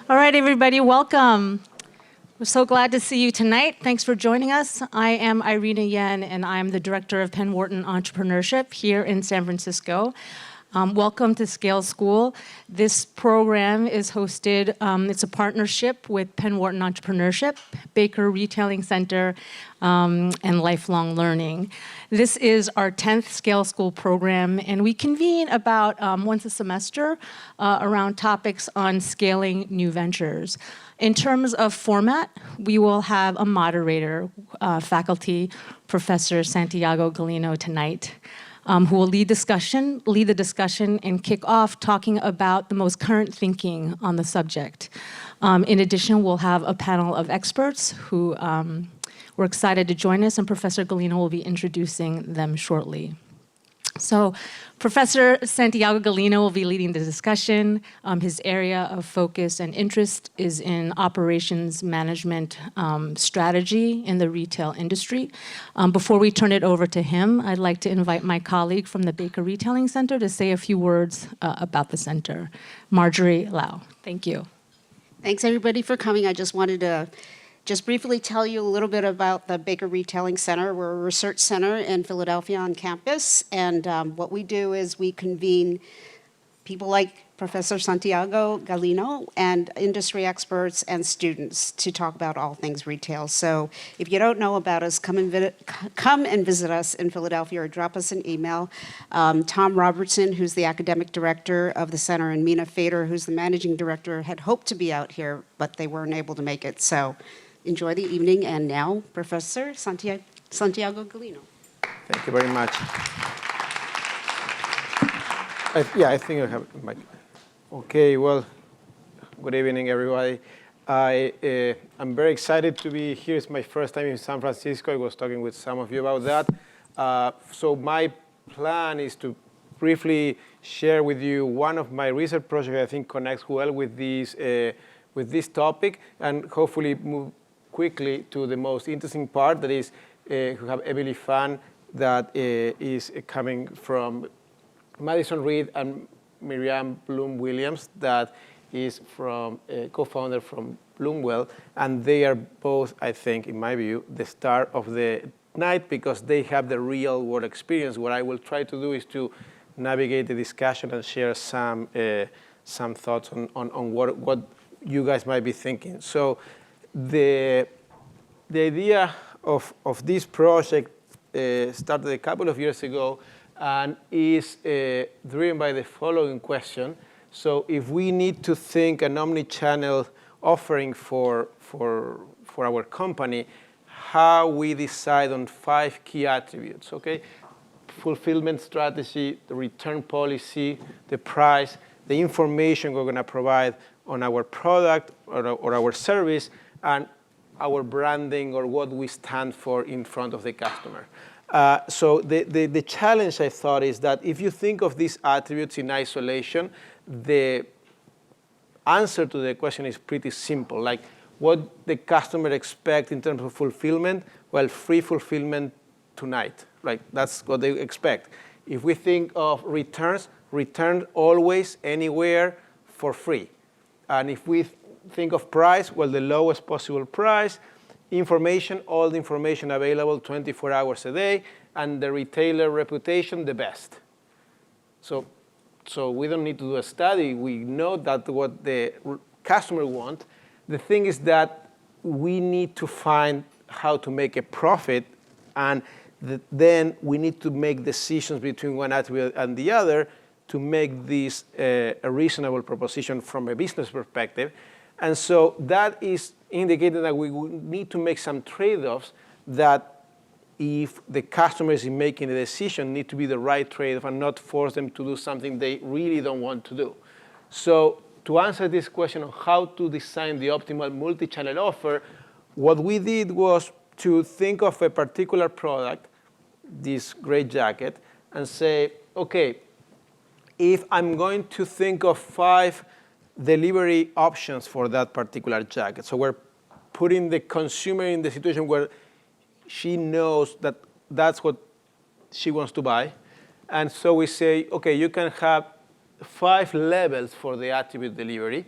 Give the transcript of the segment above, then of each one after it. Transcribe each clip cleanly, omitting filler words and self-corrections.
All right, everybody, welcome. We're so glad to see you tonight. Thanks for joining us. I am Irina Yen, and I'm the Director of Penn Wharton Entrepreneurship here in San Francisco. Welcome to Scale School. This program is hosted, it's a partnership with Penn Wharton Entrepreneurship, Baker Retailing Center, and Lifelong Learning. This is our 10th Scale School program, and we convene about once a semester around topics on scaling new ventures. In terms of format, we will have a moderator, faculty, Professor Santiago Gallino tonight. Who will lead the discussion and kick off talking about the most current thinking on the subject. In addition, we'll have a panel of experts who were excited to join us, and Professor Gallino will be introducing them shortly. So Professor Santiago Gallino will be leading the discussion. His area of focus and interest is in operations management strategy in the retail industry. Before we turn it over to him, I'd like to invite my colleague from the Baker Retailing Center to say a few words about the center. Marjorie Lau, thank you. Thanks everybody for coming. I just wanted to briefly tell you a little bit about the Baker Retailing Center. We're a research center in Philadelphia on campus, and what we do is we convene people like Professor Santiago Gallino and industry experts and students to talk about all things retail. So if you don't know about us, come and visit us in Philadelphia or drop us an email. Tom Robertson, who's the academic director of the center, and Mina Fader, who's the managing director, had hoped to be out here, but they weren't able to make it. So enjoy the evening, and now, Professor Santiago Gallino. Thank you very much. I think I have a mic. Okay, well, good evening, everybody. I'm very excited to be here. It's my first time in San Francisco. I was talking with some of you about that. So my plan is to briefly share with you one of my research projects I think connects well with this topic, and hopefully move quickly to the most interesting part, that is we have Emily Fan that is coming from Madison Reed, and Miriam Williams that is from co-founder from bloomwell, and they are both, I think, in my view, the star of the night because they have the real world experience. What I will try to do is to navigate the discussion and share some thoughts on what you guys might be thinking. So the idea of this project started a couple of years ago and is driven by the following question. So if we need to think an omnichannel offering for our company, how we decide on 5 key attributes, okay? Fulfillment strategy, the return policy, the price, the information we're gonna provide on our product or our service, and our branding or what we stand for in front of the customer. So the challenge, I thought, is that if you think of these attributes in isolation, the answer to the question is pretty simple. Like what the customer expects in terms of fulfillment, well, free fulfillment tonight. Like that's what they expect. If we think of returns, return always, anywhere, for free. And if we think of price, well, the lowest possible price. Information, all the information available 24 hours a day, and the retailer reputation, the best. So we don't need to do a study. We know that what the customer wants. The thing is that we need to find how to make a profit, and then we need to make decisions between one attribute and the other to make this a reasonable proposition from a business perspective. And so that is indicating that we need to make some trade-offs that, if the customer is making a decision, need to be the right trade-off and not force them to do something they really don't want to do. So to answer this question of how to design the optimal multi-channel offer, what we did was to think of a particular product, this great jacket, and say, okay, if I'm going to think of 5 delivery options for that particular jacket. So we're putting the consumer in the situation where she knows that that's what she wants to buy. And so we say, okay, you can have 5 levels for the attribute delivery.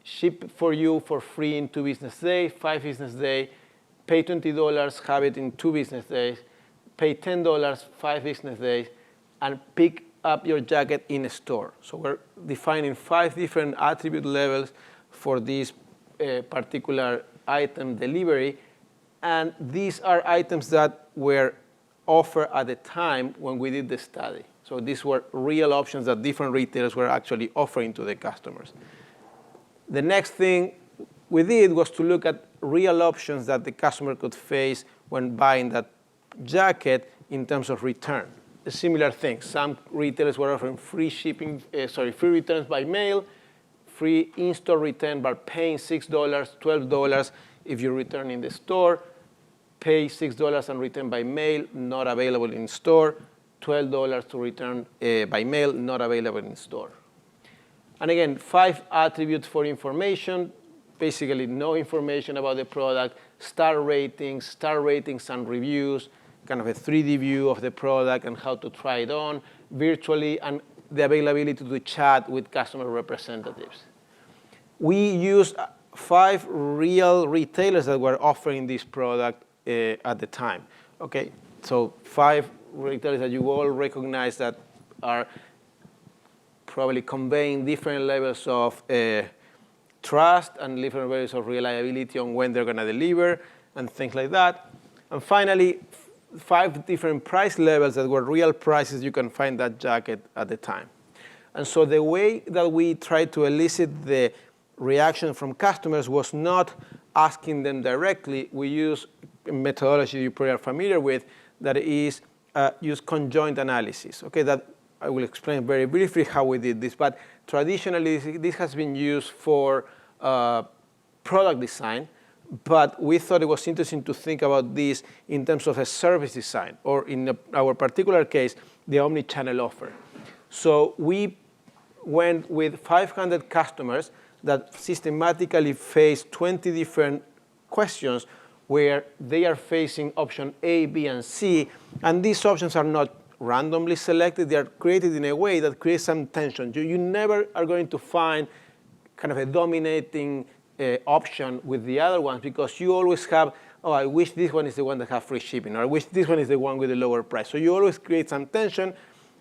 ship for you for free in 2 business days, 5 business days, pay $20, have it in 2 business days, pay $10, 5 business days, and pick up your jacket in a store. So we're defining 5 different attribute levels for this particular item delivery. And these are items that were offered at the time when we did the study. So these were real options that different retailers were actually offering to the customers. The next thing we did was to look at real options that the customer could face when buying that jacket in terms of return. A similar thing. Some retailers were offering free returns by mail, free in-store return by paying $6, $12 if you return in the store, pay $6 and return by mail, not available in store, $12 to return by mail, not available in store. And again, 5 attributes for information, basically no information about the product, star ratings and reviews, kind of a 3D view of the product and how to try it on virtually, and the availability to chat with customer representatives. We used 5 real retailers that were offering this product at the time. Okay, so 5 retailers that you all recognize that are probably conveying different levels of trust and different levels of reliability on when they're going to deliver and things like that. And finally, 5 different price levels that were real prices you can find that jacket at the time. And so the way that we tried to elicit the reaction from customers was not asking them directly. We use a methodology you probably are familiar with that is use conjoint analysis. Okay, that I will explain very briefly how we did this. But traditionally, this has been used for product design. But we thought it was interesting to think about this in terms of a service design, or in our particular case, the omnichannel offer. So we went with 500 customers that systematically faced 20 different questions where they are facing option A, B, and C. And these options are not randomly selected. They are created in a way that creates some tension. You never are going to find kind of a dominating option with the other ones, because you always have, oh, I wish this one is the one that has free shipping, or I wish this one is the one with the lower price. So you always create some tension.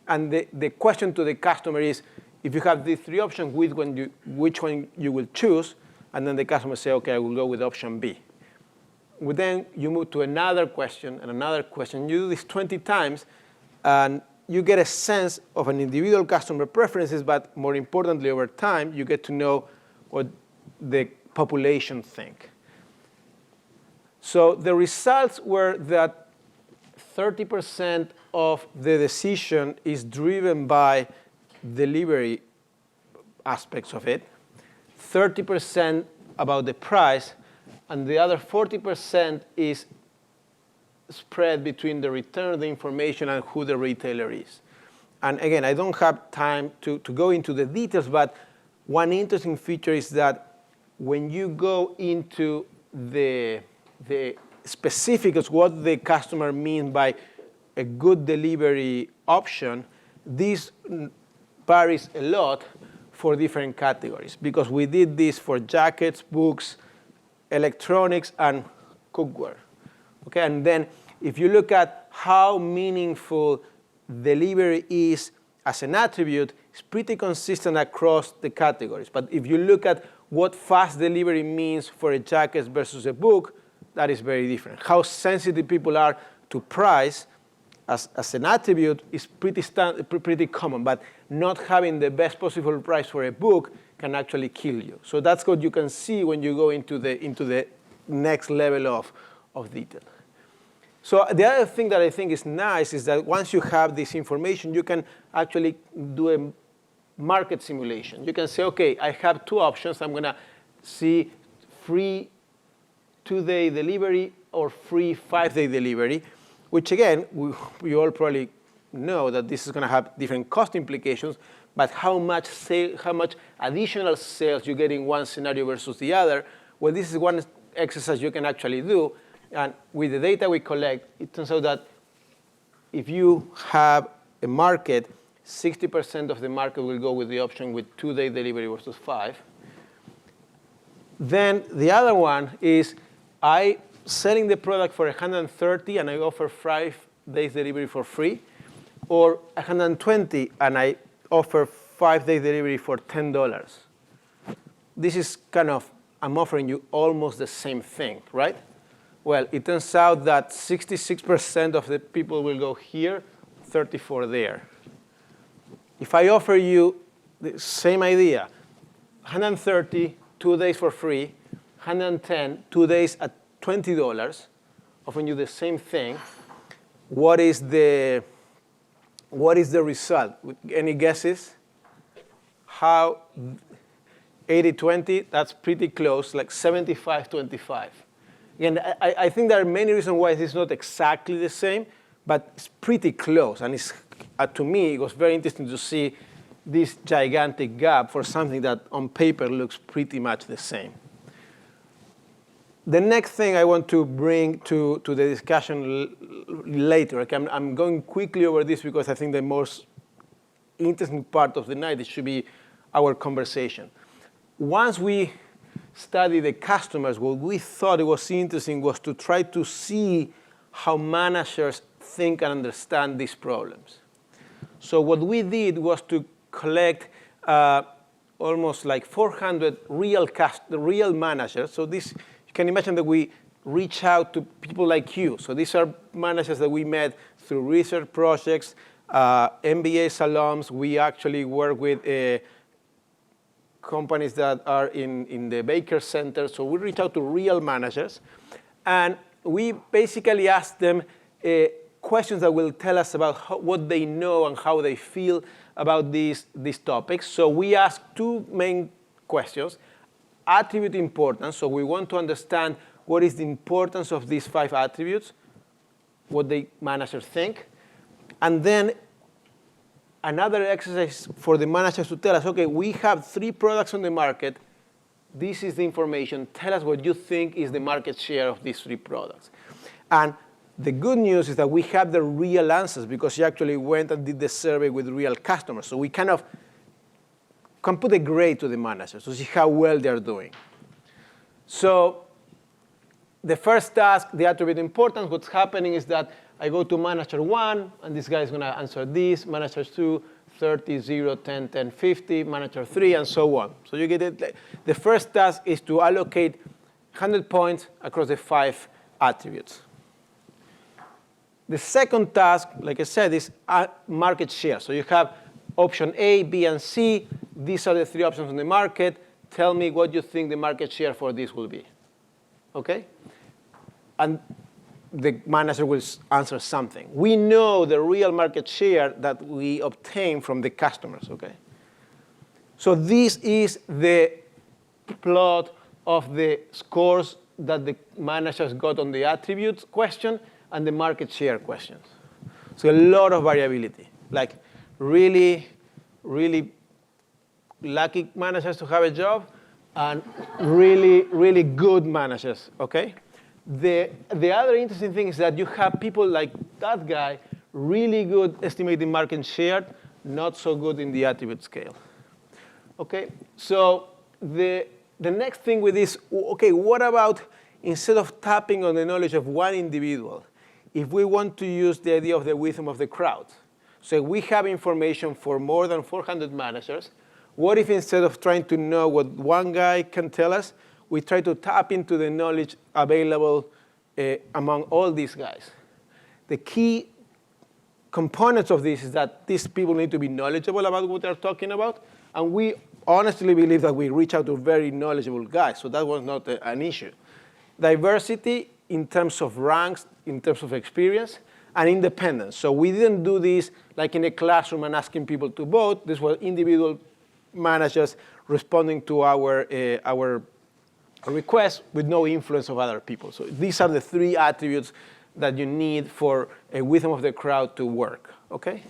And the question to the customer is, if you have these 3 options, which one you will choose? And then the customer say, OK, I will go with option B. Well, then you move to another question and another question. You do this 20 times, and you get a sense of an individual customer preferences. But more importantly, over time, you get to know what the population think. So the results were that 30% of the decision is driven by delivery aspects of it, 30% about the price, and the other 40% is spread between the return of the information and who the retailer is. And again, I don't have time to go into the details, but one interesting feature is that when you go into the specifics, what the customer means by a good delivery option, this varies a lot for different categories, because we did this for jackets, books, electronics, and cookware. Okay, and then if you look at how meaningful delivery is as an attribute, it's pretty consistent across the categories. But if you look at what fast delivery means for a jacket versus a book, that is very different. How sensitive people are to price as an attribute is pretty common, but not having the best possible price for a book can actually kill you. So that's what you can see when you go into the next level of detail. So the other thing that I think is nice is that once you have this information, you can actually do a market simulation. You can say, OK, I have 2 options. I'm going to see free 2-day delivery or free 5-day delivery, which, again, we all probably know that this is going to have different cost implications. But how much additional sales you get in one scenario versus the other, well, this is one exercise you can actually do. And with the data we collect, it turns out that if you have a market, 60% of the market will go with the option with 2-day delivery versus 5. Then the other one is I selling the product for 130 and I offer 5 days delivery for free, or 120 and I offer 5 days delivery for $10. This is kind of, I'm offering you almost the same thing, right? Well, it turns out that 66% of the people will go here, 34 there. If I offer you the same idea, 130, 2 days for free, 110, 2 days at $20, offering you the same thing, what is the result? Any guesses? How 80-20, that's pretty close, like 75-25. Again, I think there are many reasons why this is not exactly the same, but it's pretty close. And it's, to me, it was very interesting to see this gigantic gap for something that on paper looks pretty much the same. The next thing I want to bring to the discussion later, okay, I'm going quickly over this because I think the most interesting part of the night should be our conversation. Once we study the customers, what we thought it was interesting was to try to see how managers think and understand these problems. So what we did was to collect almost like 400 real managers. So this, you can imagine that we reach out to people like you. So these are managers that we met through research projects, MBA alums. We actually work with companies that are in the Baker Center. So we reach out to real managers. And we basically ask them questions that will tell us about what they know and how they feel about these topics. So we ask 2 main questions. Attribute importance. So we want to understand what is the importance of these 5 attributes, what the managers think. And then another exercise for the managers to tell us, OK, we have 3 products on the market. This is the information. Tell us what you think is the market share of these 3 products. And the good news is that we have the real answers because you actually went and did the survey with real customers. So we kind of can put a grade to the managers to see how well they're doing. So the first task, the attribute importance, what's happening is that I go to manager 1, and this guy is going to answer this. Manager 2, 30, 0, 10, 10, 50. Manager 3, and so on. So you get it. The first task is to allocate 100 points across the 5 attributes. The second task, like I said, is market share. So you have option A, B, and C. These are the 3 options on the market. Tell me what you think the market share for this will be. OK? And the manager will answer something. We know the real market share that we obtain from the customers. OK? So this is the plot of the scores that the managers got on the attributes question and the market share questions. So a lot of variability, like really, really lucky managers to have a job and really, really good managers, OK? The other interesting thing is that you have people like that guy, really good estimating market share, not so good in the attribute scale. OK? So the next thing with this, OK, what about instead of tapping on the knowledge of one individual, if we want to use the idea of the wisdom of the crowd? So we have information for more than 400 managers. What if instead of trying to know what one guy can tell us, we try to tap into the knowledge available among all these guys? The key components of this is that these people need to be knowledgeable about what they're talking about. And we honestly believe that we reach out to very knowledgeable guys. So that was not an issue. Diversity in terms of ranks, in terms of experience, and independence. So we didn't do this like in a classroom and asking people to vote. This was individual managers responding to our requests with no influence of other people. So these are the 3 attributes that you need for a wisdom of the crowd to work. OK?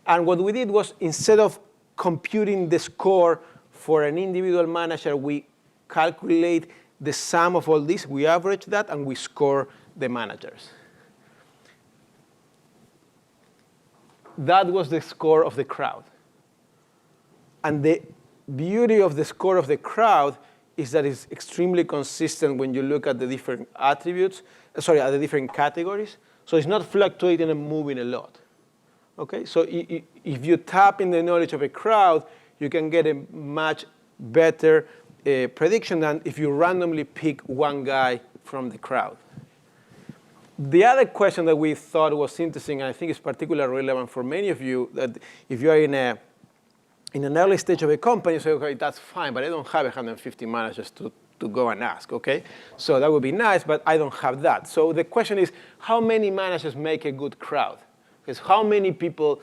And what we did was instead of computing the score for an individual manager, we calculate the sum of all this. We average that, and we score the managers. That was the score of the crowd. And the beauty of the score of the crowd is that it's extremely consistent when you look at the different attributes, at the different categories. So it's not fluctuating and moving a lot. Okay, so if you tap in the knowledge of a crowd, you can get a much better prediction than if you randomly pick one guy from the crowd. The other question that we thought was interesting, and I think is particularly relevant for many of you, that if you are in an early stage of a company, you say, okay, that's fine, but I don't have 150 managers to go and ask, okay? So that would be nice, but I don't have that. So the question is, how many managers make a good crowd? Because how many people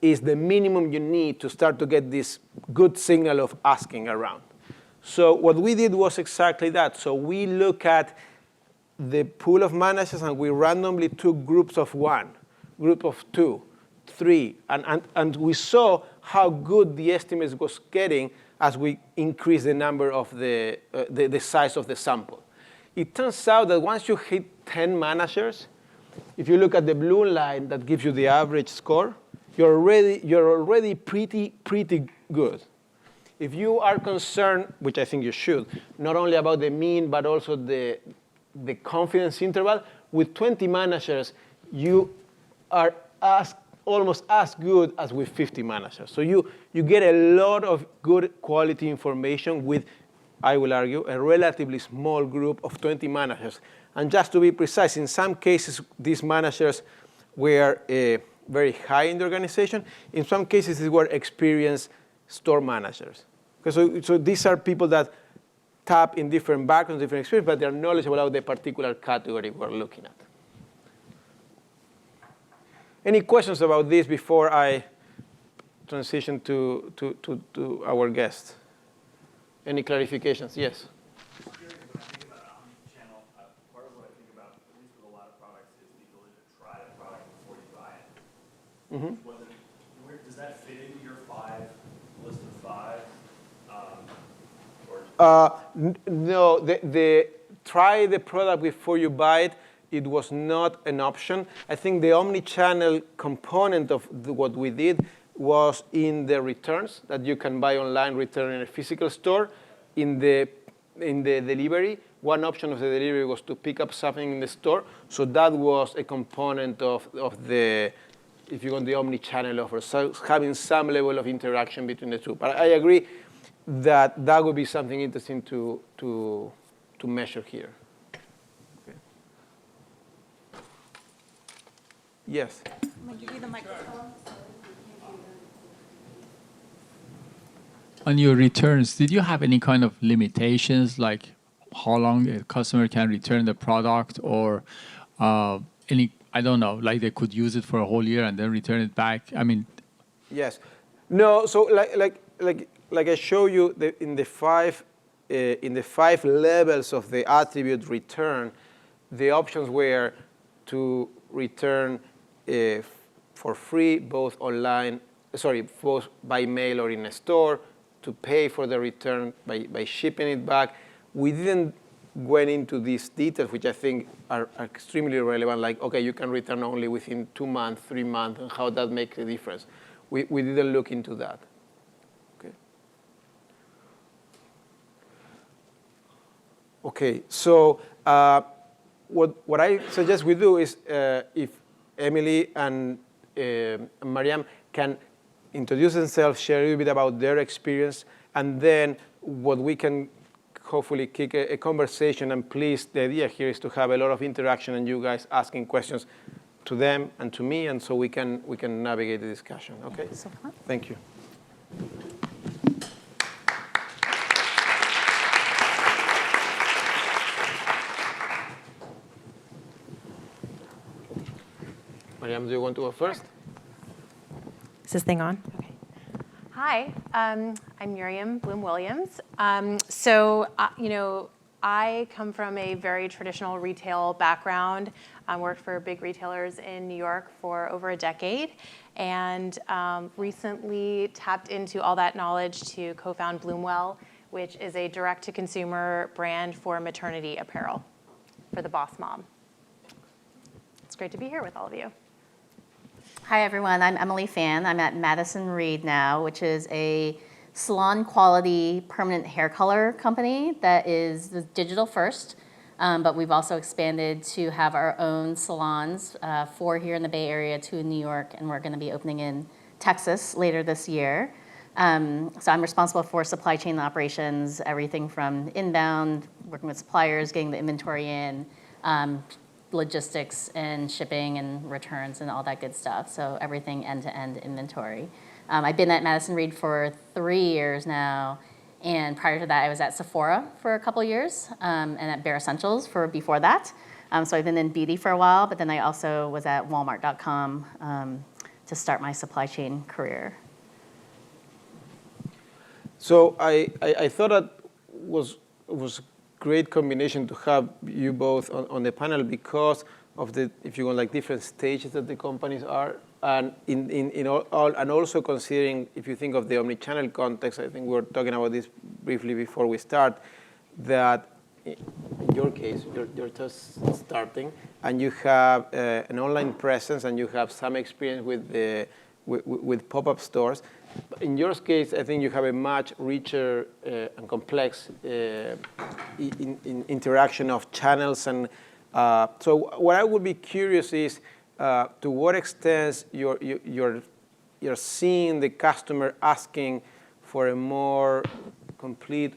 is the minimum you need to start to get this good signal of asking around? So what we did was exactly that. So we look at the pool of managers, and we randomly took groups of 1, group of 2, 3, and we saw how good the estimates was getting as we increase the number of the size of the sample. It turns out that once you hit 10 managers, if you look at the blue line that gives you the average score, you're already pretty good. If you are concerned, which I think you should, not only about the mean, but also the confidence interval, with 20 managers, you are almost as good as with 50 managers. So you get a lot of good quality information with, I will argue, a relatively small group of 20 managers. And just to be precise, in some cases, these managers were very high in the organization. In some cases, they were experienced store managers. Okay, so these are people that tap in different backgrounds, different experience, but they're knowledgeable about the particular category we're looking at. Any questions about this before I transition to our guest? Any clarifications? Yes? I'm curious, when I think about Omnichannel, part of what I think about, at least with a lot of products, is the ability to try the product before you buy it. Does that fit into your list of 5? No, the try the product before you buy it, it was not an option. I think the omni-channel component of what we did was in the returns that you can buy online, return in a physical store. In the delivery, one option of the delivery was to pick up something in the store. So that was a component of the, if you want, the omni-channel offer. So having some level of interaction between the two. But I agree that would be something interesting to measure here. Okay. Yes? I'm going to give you the microphone. On your returns, did you have any kind of limitations, like how long a customer can return the product, or any, I don't know, like they could use it for a whole year and then return it back? I mean, yes. No. So like I show you in the 5 levels of the attribute return, the options were to return for free, both by mail or in a store, to pay for the return by shipping it back. We didn't went into these details, which I think are extremely relevant, like, okay, you can return only within 2 months, 3 months, and how that makes a difference. We didn't look into that. Okay, so what I suggest we do is if Emily and Miriam can introduce themselves, share a little bit about their experience, and then what we can hopefully kick a conversation. And please, the idea here is to have a lot of interaction and you guys asking questions to them and to me, and so we can navigate the discussion. Okay? So fun. Thank you. Miriam, do you want to go first? Is this thing on? Okay. Hi, I'm Miriam Bloom-Williams. I come from a very traditional retail background. I worked for big retailers in New York for over a decade, and recently tapped into all that knowledge to co-found Bloomwell, which is a direct-to-consumer brand for maternity apparel for the boss mom. It's great to be here with all of you. Hi, everyone. I'm Emily Fan. I'm at Madison Reed now, which is a salon quality permanent hair color company that is digital first, but we've also expanded to have our own salons, 4 here in the Bay Area, 2 in New York, and we're going to be opening in Texas later this year. So I'm responsible for supply chain operations, everything from inbound, working with suppliers, getting the inventory in, logistics and shipping and returns and all that good stuff. So everything end-to-end inventory. I've been at Madison Reed for 3 years now, and prior to that I was at Sephora for a couple years, and at Bare Essentials for before that. So I've been in beauty for a while, but then I also was at Walmart.com to start my supply chain career. So I thought that was a great combination to have you both on the panel because of the, if you want, like different stages that the companies are, and in all, and also considering, if you think of the omnichannel context, I think we were talking about this briefly before we start, that in your case, you're just starting, and you have an online presence, and you have some experience with pop-up stores. In your case, I think you have a much richer and complex interaction of channels. And so what I would be curious is to what extent you're seeing the customer asking for a more complete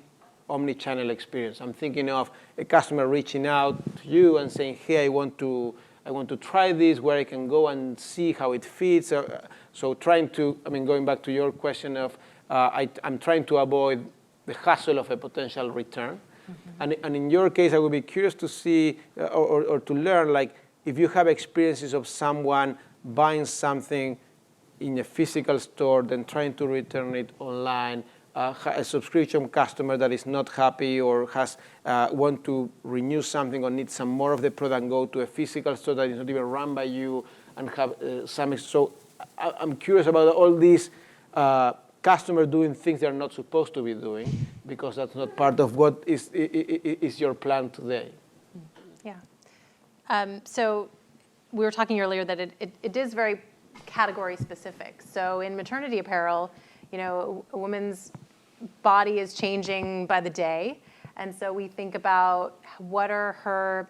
omni-channel experience. I'm thinking of a customer reaching out to you and saying, hey, I want to try this, where I can go and see how it fits. So trying to, going back to your question of, I'm trying to avoid the hassle of a potential return. Mm-hmm. And in your case, I would be curious to see or to learn, like, if you have experiences of someone buying something in a physical store, then trying to return it online, a subscription customer that is not happy or has want to renew something or need some more of the product and go to a physical store that is not even run by you and have some. So I'm curious about all these customers doing things they're not supposed to be doing because that's not part of what is your plan today. Yeah. So we were talking earlier that it is very category specific. So in maternity apparel, a woman's body is changing by the day. And so we think about what are her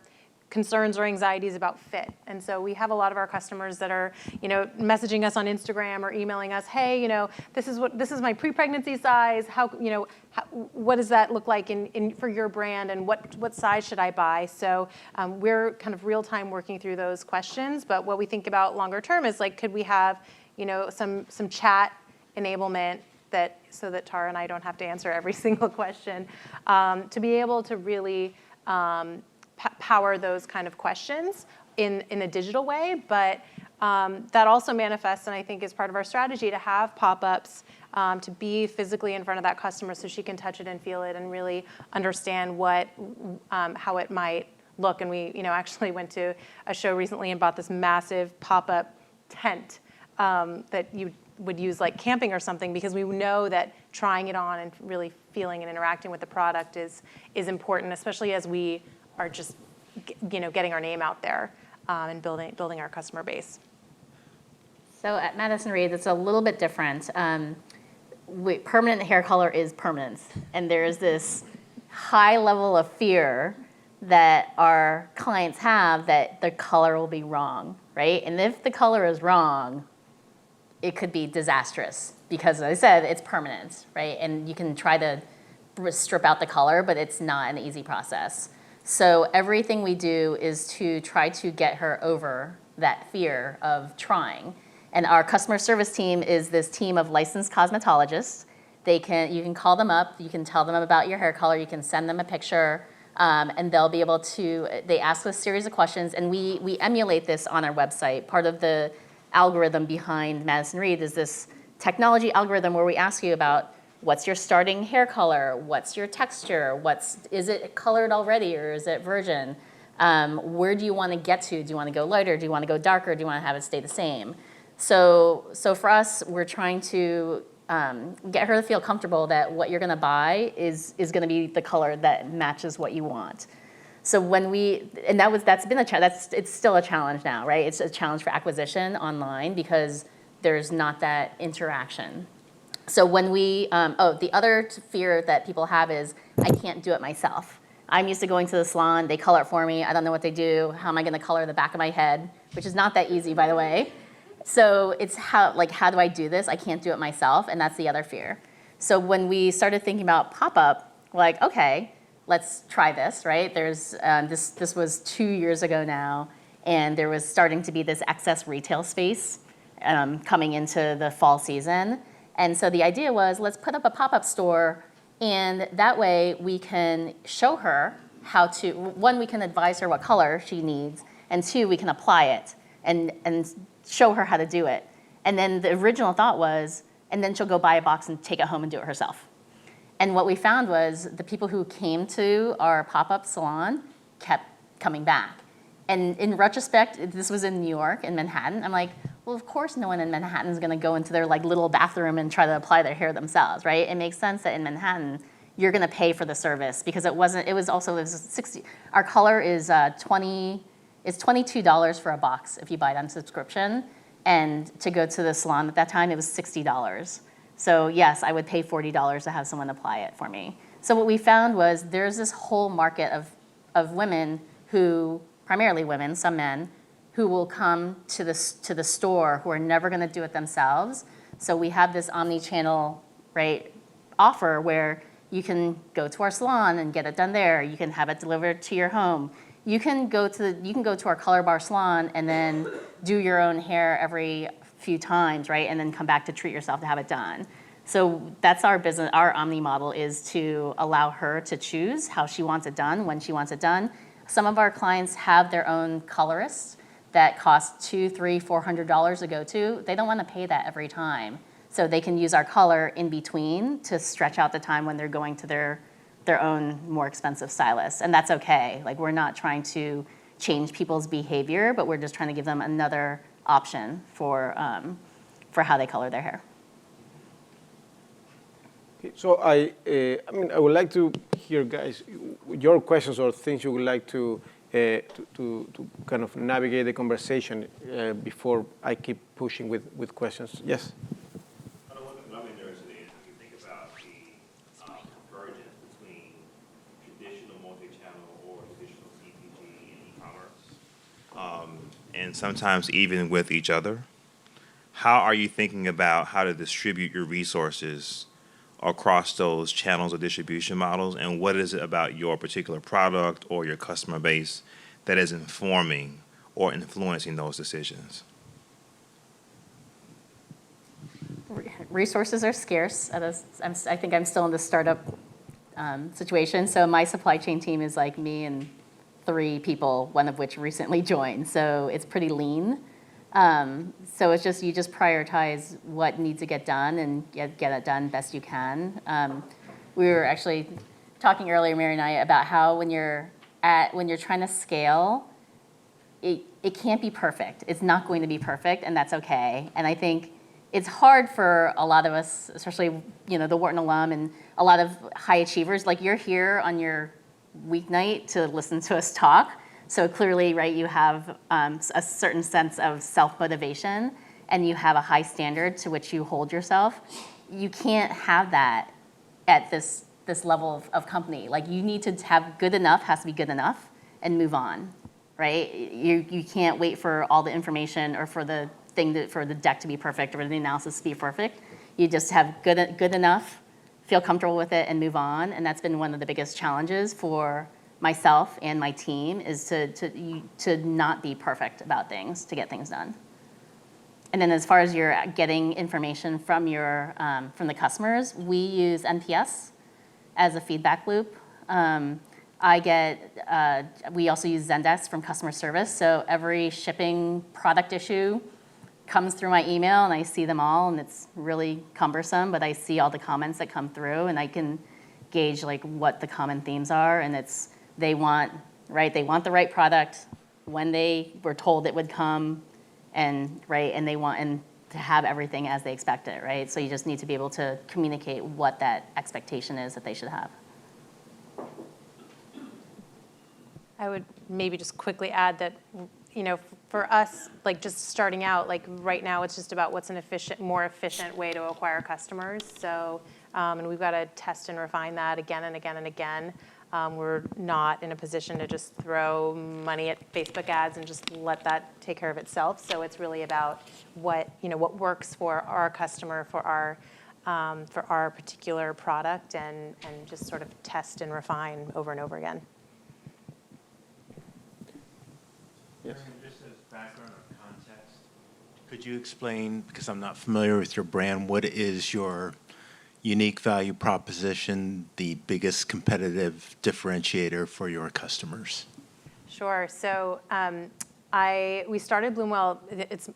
concerns or anxieties about fit. And so we have a lot of our customers that are, messaging us on Instagram or emailing us, hey, this is my pre-pregnancy size. What does that look like for your brand, and what size should I buy? So we're kind of real time working through those questions. But what we think about longer term is, like, could we have, some chat enablement so that Tara and I don't have to answer every single question, to be able to really power those kind of questions in a digital way. But that also manifests, and I think is part of our strategy, to have pop-ups, to be physically in front of that customer so she can touch it and feel it and really understand how it might look. And we actually went to a show recently and bought this massive pop-up tent that you would use like camping or something, because we know that trying it on and really feeling and interacting with the product is important, especially as we are just getting our name out there and building our customer base. So at Madison Reed, it's a little bit different. Permanent hair color is permanence, and there's this high level of fear that our clients have that the color will be wrong, right? And if the color is wrong, it could be disastrous because, as I said, it's permanent, right? And you can try to strip out the color, but it's not an easy process. So everything we do is to try to get her over that fear of trying. And our customer service team is this team of licensed cosmetologists. You can call them up, you can tell them about your hair color, you can send them a picture, and they'll be able to, they ask us a series of questions, and we emulate this on our website. Part of the algorithm behind Madison Reed is this technology algorithm where we ask you about what's your starting hair color, what's your texture, is it colored already or is it virgin? Where do you want to get to? Do you want to go lighter? Do you want to go darker? Do you want to have it stay the same? So for us, we're trying to get her to feel comfortable that what you're going to buy is going to be the color that matches what you want. So that's been a challenge. It's still a challenge now, right? It's a challenge for acquisition online because there's not that interaction. So when we, the other fear that people have is I can't do it myself. I'm used to going to the salon, they color it for me, I don't know what they do, how am I gonna color the back of my head, which is not that easy, by the way. So it's how do I do this? I can't do it myself, and that's the other fear. So when we started thinking about pop-up, like, okay, let's try this, right? There's, this was 2 years ago now, and there was starting to be this excess retail space coming into the fall season. And so the idea was, let's put up a pop-up store, and that way we can show her how to, one, we can advise her what color she needs, and two, we can apply it and show her how to do it. And then the original thought was, and then she'll go buy a box and take it home and do it herself. And what we found was the people who came to our pop-up salon kept coming back. And in retrospect, this was in New York, in Manhattan. I'm like, well, of course no one in Manhattan is gonna go into their like little bathroom and try to apply their hair themselves, right? It makes sense that in Manhattan, you're gonna pay for the service because it was 60, our color is it's $22 for a box if you buy it on subscription. And to go to the salon at that time, it was $60. So yes, I would pay $40 to have someone apply it for me. So what we found was there's this whole market of women who, primarily women, some men, who will come to the store who are never gonna do it themselves. So we have this omni-channel, right, offer where you can go to our salon and get it done there. You can have it delivered to your home. You can go to our Color Bar salon and then do your own hair every few times, right? And then come back to treat yourself to have it done. So that's our business, our omni model is to allow her to choose how she wants it done, when she wants it done. Some of our clients have their own colorists that cost $200, $300, $400 to go to. They don't want to pay that every time. So they can use our color in between to stretch out the time when they're going to their own more expensive stylist. And that's okay. Like, we're not trying to change people's behavior, but we're just trying to give them another option for how they color their hair. So I mean, I would like to hear, guys, your questions or things you would like to kind of navigate the conversation before I keep pushing with questions. Yes? One thing I'm interested in, if you think about the convergence between traditional multi-channel or traditional CPG and e-commerce, and sometimes even with each other, how are you thinking about how to distribute your resources across those channels of distribution models, and what is it about your particular product or your customer base that is informing or influencing those decisions? Resources are scarce. I think I'm still in the startup situation. So my supply chain team is like me and 3 people, one of which recently joined. So it's pretty lean. So it's just, you just prioritize what needs to get done and get it done best you can. We were actually talking earlier, Miriam and I, about how when you're trying to scale, it can't be perfect. It's not going to be perfect, and that's okay. And I think it's hard for a lot of us, especially, the Wharton alum and a lot of high achievers. Like, you're here on your weeknight to listen to us talk. So clearly, right, you have a certain sense of self-motivation, and you have a high standard to which you hold yourself. You can't have that at this level of company. Like, you need to have good enough, has to be good enough, and move on, right? You can't wait for all the information or for the deck to be perfect or the analysis to be perfect. You just have good enough, feel comfortable with it, and move on. And that's been one of the biggest challenges for myself and my team, is to not be perfect about things, to get things done. And then as far as you're getting information from the customers, we use NPS as a feedback loop. We also use Zendesk from customer service. So every shipping product issue comes through my email, and I see them all, and it's really cumbersome, but I see all the comments that come through, and I can gauge like what the common themes are, and they want the right product when they were told it would come, and they want to have everything as they expect it, right? So you just need to be able to communicate what that expectation is that they should have. I would maybe just quickly add that, for us, like just starting out, like right now, it's just about what's an more efficient way to acquire customers. So, and we've got to test and refine that again and again and again. We're not in a position to just throw money at Facebook ads and just let that take care of itself. So it's really about what works for our customer, for our particular product, and just sort of test and refine over and over again. Yes. Just as background or context, could you explain, because I'm not familiar with your brand, what is your unique value proposition, the biggest competitive differentiator for your customers? Sure. So we started bloomwell.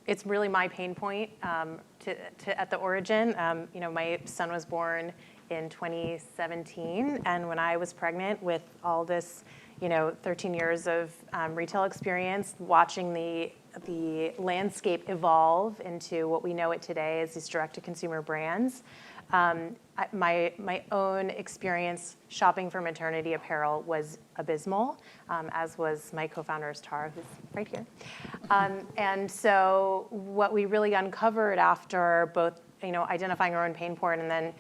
It's really my pain point at the origin. My son was born in 2017, and when I was pregnant with all this, 13 years of retail experience, watching the landscape evolve into what we know it today as these direct-to-consumer brands. My own experience shopping for maternity apparel was abysmal, as was my co-founder's Tara, who's right here. And so what we really uncovered after both, identifying our own pain point and then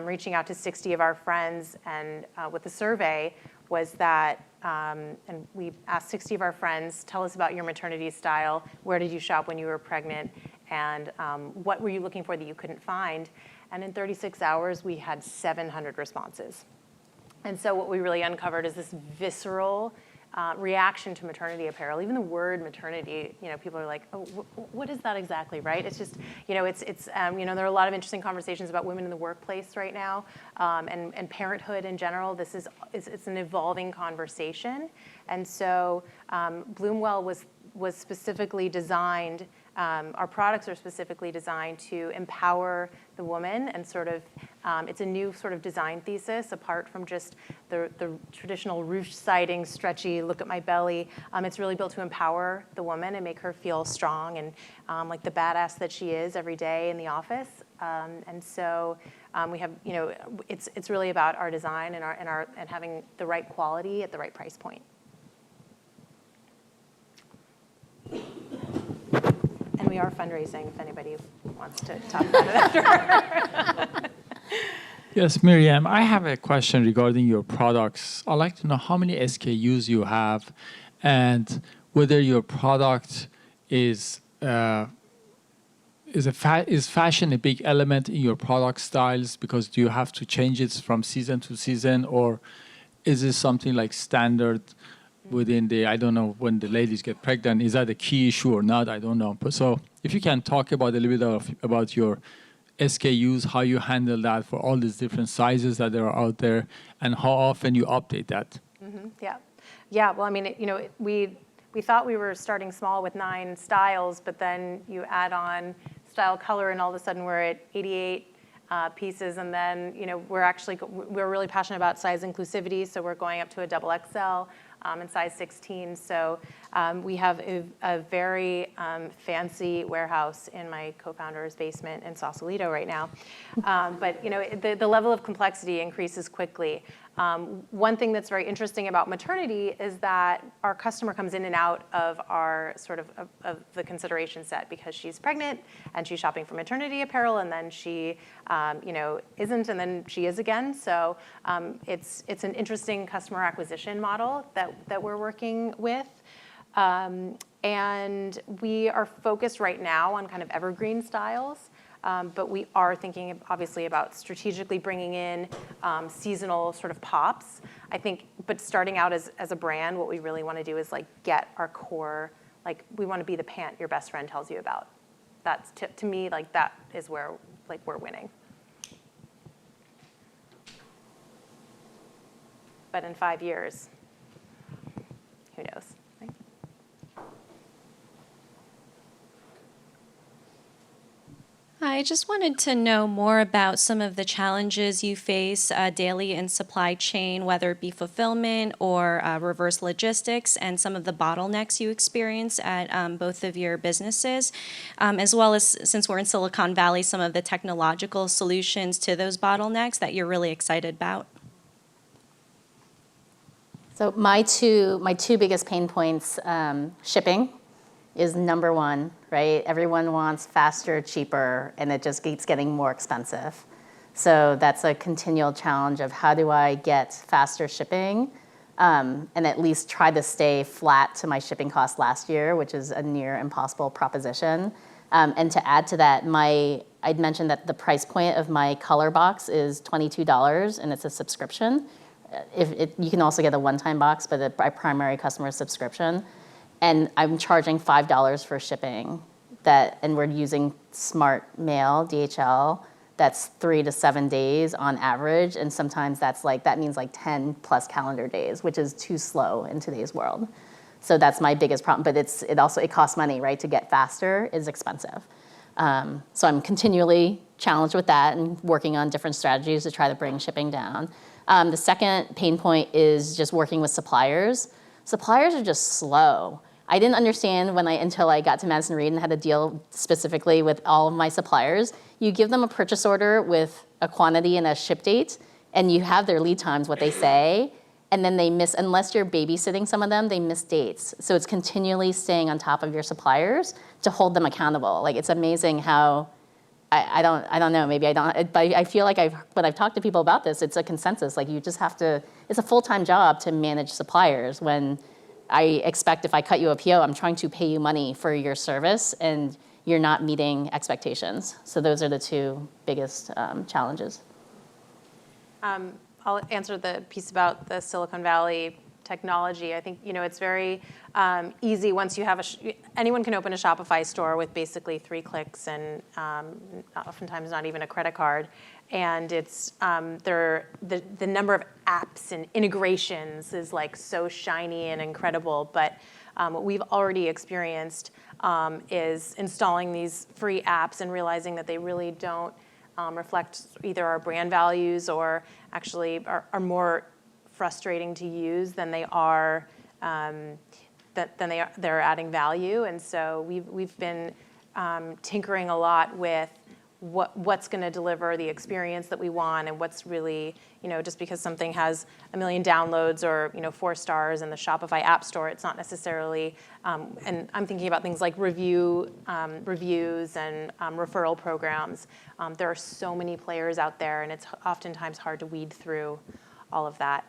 reaching out to 60 of our friends and with a survey was that, and we asked 60 of our friends, tell us about your maternity style, where did you shop when you were pregnant, and what were you looking for that you couldn't find? And in 36 hours, we had 700 responses. And so what we really uncovered is this visceral reaction to maternity apparel. Even the word maternity, people are like, oh, what is that exactly, right? It's just, there are a lot of interesting conversations about women in the workplace right now, and parenthood in general. It's an evolving conversation. And so bloomwell was specifically designed, our products are specifically designed to empower the woman and sort of, it's a new sort of design thesis apart from just the traditional ruche siding, stretchy, look at my belly. It's really built to empower the woman and make her feel strong and like the badass that she is every day in the office. And so we have, it's really about our design and having the right quality at the right price point. And we are fundraising if anybody wants to talk about it after. Yes, Miriam, I have a question regarding your products. I'd like to know how many SKUs you have and whether your product is fashion a big element in your product styles, because do you have to change it from season to season, or is this something like standard within the, I don't know, when the ladies get pregnant, is that a key issue or not? I don't know. But so if you can talk about a little bit about your SKUs, how you handle that for all these different sizes that are out there, and how often you update that. Mm-hmm. Yeah. Well, I mean, we thought we were starting small with 9 styles, but then you add on style, color, and all of a sudden we're at 88 pieces. And then, we're really passionate about size inclusivity, so we're going up to a double XL. In size 16. So we have a very fancy warehouse in my co-founder's basement in Sausalito right now. But the level of complexity increases quickly. One thing that's very interesting about maternity is that our customer comes in and out of our sort of the consideration set, because she's pregnant and she's shopping for maternity apparel, and then she isn't, and then she is again. So it's an interesting customer acquisition model that we're working with. And we are focused right now on kind of evergreen styles. But we are thinking, obviously, about strategically bringing in seasonal sort of pops. I think, but starting out as a brand, what we really want to do is like get our core, like we want to be the pant your best friend tells you about. That's to me, like that is where like we're winning. But in 5 years, who knows? Right? I just wanted to know more about some of the challenges you face daily in supply chain, whether it be fulfillment or reverse logistics, and some of the bottlenecks you experience at both of your businesses, as well as, since we're in Silicon Valley, some of the technological solutions to those bottlenecks that you're really excited about. So my two biggest pain points, shipping is number one, right? Everyone wants faster, cheaper, and it just keeps getting more expensive. So that's a continual challenge of how do I get faster shipping and at least try to stay flat to my shipping cost last year, which is a near impossible proposition. And to add to that, I'd mentioned that the price point of my color box is $22, and it's a subscription. You can also get a one-time box, but a primary customer subscription. And I'm charging $5 for shipping, and we're using smart mail, DHL. That's 3 to 7 days on average, and sometimes that means 10 plus calendar days, which is too slow in today's world. So that's my biggest problem. But it costs money, right? To get faster is expensive. So I'm continually challenged with that and working on different strategies to try to bring shipping down. The second pain point is just working with suppliers. Suppliers are just slow. I didn't understand until I got to Madison Reed and had to deal specifically with all of my suppliers. You give them a purchase order with a quantity and a ship date, and you have their lead times, what they say, and then they miss, unless you're babysitting some of them, they miss dates. So it's continually staying on top of your suppliers to hold them accountable. It's amazing how, I don't know, maybe I don't, but I feel like when I've talked to people about this, it's a consensus. You just have to, it's a full-time job to manage suppliers when I expect if I cut you a PO, I'm trying to pay you money for your service, and you're not meeting expectations. So those are the two biggest challenges. I'll answer the piece about the Silicon Valley technology. I think it's very easy once you have anyone can open a Shopify store with basically 3 clicks and oftentimes not even a credit card. And it's the number of apps and integrations is so shiny and incredible. But what we've already experienced is installing these free apps and realizing that they really don't reflect either our brand values or actually are more frustrating to use than they are they're adding value. And so we've been tinkering a lot with what's going to deliver the experience that we want, and what's really, just because something has 1 million downloads or 4 stars in the Shopify App Store, it's not necessarily. And I'm thinking about things like reviews and referral programs. There are so many players out there, and it's oftentimes hard to weed through all of that.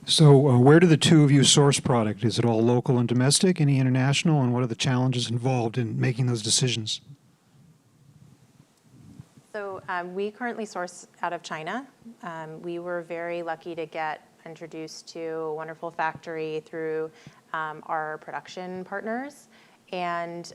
So where do the two of you source product? Is it all local and domestic, any international, and what are the challenges involved in making those decisions? So we currently source out of China. We were very lucky to get introduced to a wonderful factory through our production partners. And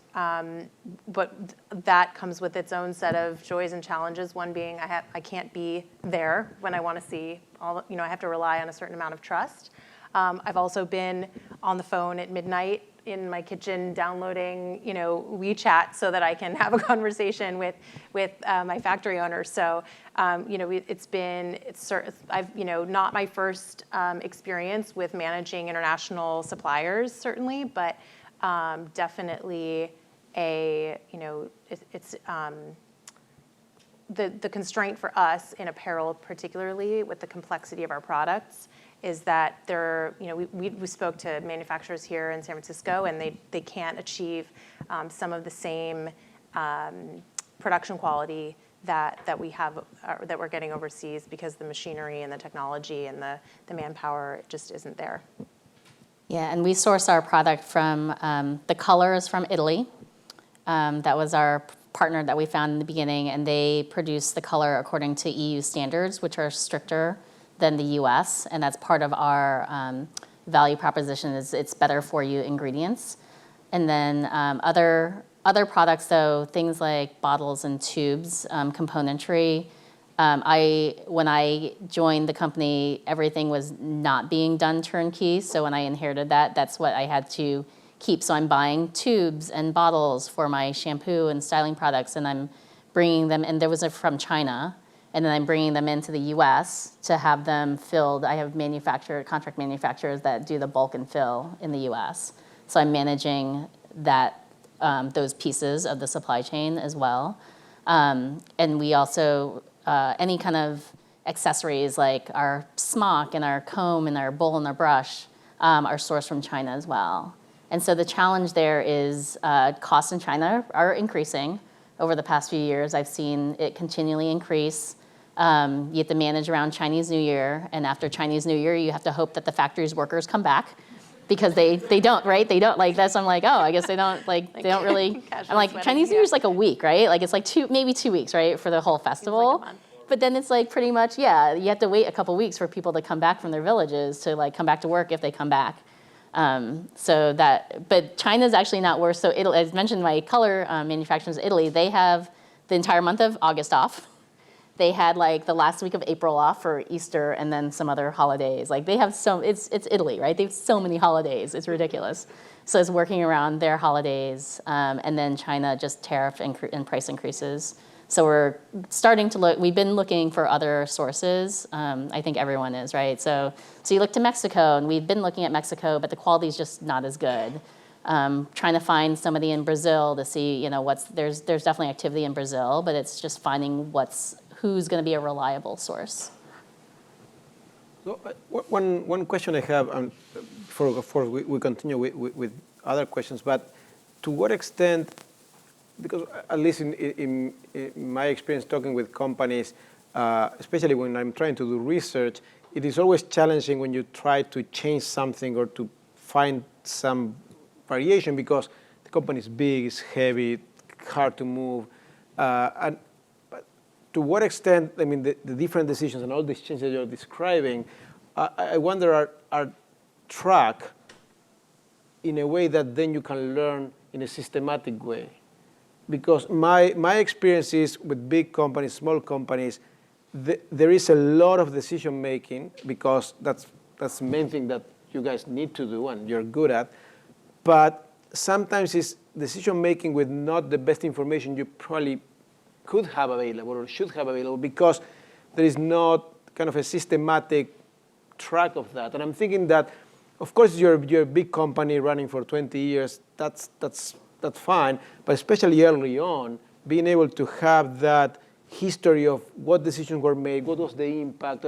but that comes with its own set of joys and challenges. One being I can't be there when I want to see all. I have to rely on a certain amount of trust. I've also been on the phone at midnight in my kitchen downloading WeChat so that I can have a conversation with my factory owner. So I've not my first experience with managing international suppliers certainly, but definitely it's the constraint for us in apparel, particularly with the complexity of our products, is that we spoke to manufacturers here in San Francisco, and they can't achieve some of the same production quality that we have that we're getting overseas, because the machinery and the technology and the manpower just isn't there. Yeah, and we source our product from, the color is from Italy. That was our partner that we found in the beginning, and they produce the color according to EU standards, which are stricter than the US, and that's part of our value proposition is it's better for you ingredients. And then other products, though, things like bottles and tubes, componentry. When I joined the company, everything was not being done turnkey. So when I inherited that, that's what I had to keep. So I'm buying tubes and bottles for my shampoo and styling products, and I'm bringing them, and there was from China, and then I'm bringing them into the US to have them filled. I have contract manufacturers that do the bulk and fill in the US. So I'm managing those pieces of the supply chain as well. And we also, any kind of accessories like our smock and our comb and our bowl and our brush are sourced from China as well. And so the challenge there is costs in China are increasing over the past few years. I've seen it continually increase. You have to manage around Chinese New Year, and after Chinese New Year, you have to hope that the factory's workers come back, because they don't, right? They don't, like, that's, I'm like, oh, I guess they don't, like, they don't really, I'm like, Chinese New Year's like a week, right? Like, it's like maybe 2 weeks, right, for the whole festival. month. But then it's like pretty much, yeah, you have to wait a couple weeks for people to come back from their villages to like come back to work if they come back. But China's actually not worse. So Italy, as mentioned, my color manufacturers in Italy, they have the entire month of August off. They had like the last week of April off for Easter and then some other holidays. Like they have it's Italy, right? They have so many holidays, it's ridiculous. So it's working around their holidays, and then China just tariff and price increases. So we're starting to look, we've been looking for other sources. I think everyone is, right? So you look to Mexico, and we've been looking at Mexico, but the quality is just not as good. Trying to find somebody in Brazil to see, you know, there's definitely activity in Brazil, but it's just finding who's going to be a reliable source. So one question I have, before we continue with other questions, but to what extent, because at least in my experience talking with companies, especially when I'm trying to do research, it is always challenging when you try to change something or to find some variation, because the company is big, it's heavy, hard to move. But to what extent, I mean, the different decisions and all these changes that you're describing, I wonder are tracked in a way that then you can learn in a systematic way. Because my experience is with big companies, small companies, there is a lot of decision making, because that's the main thing that you guys need to do and you're good at. But sometimes it's decision making with not the best information you probably could have available or should have available, because there is not kind of a systematic track of that. And I'm thinking that, of course, you're a big company running for 20 years. That's fine, but especially early on, being able to have that history of what decisions were made, what was the impact.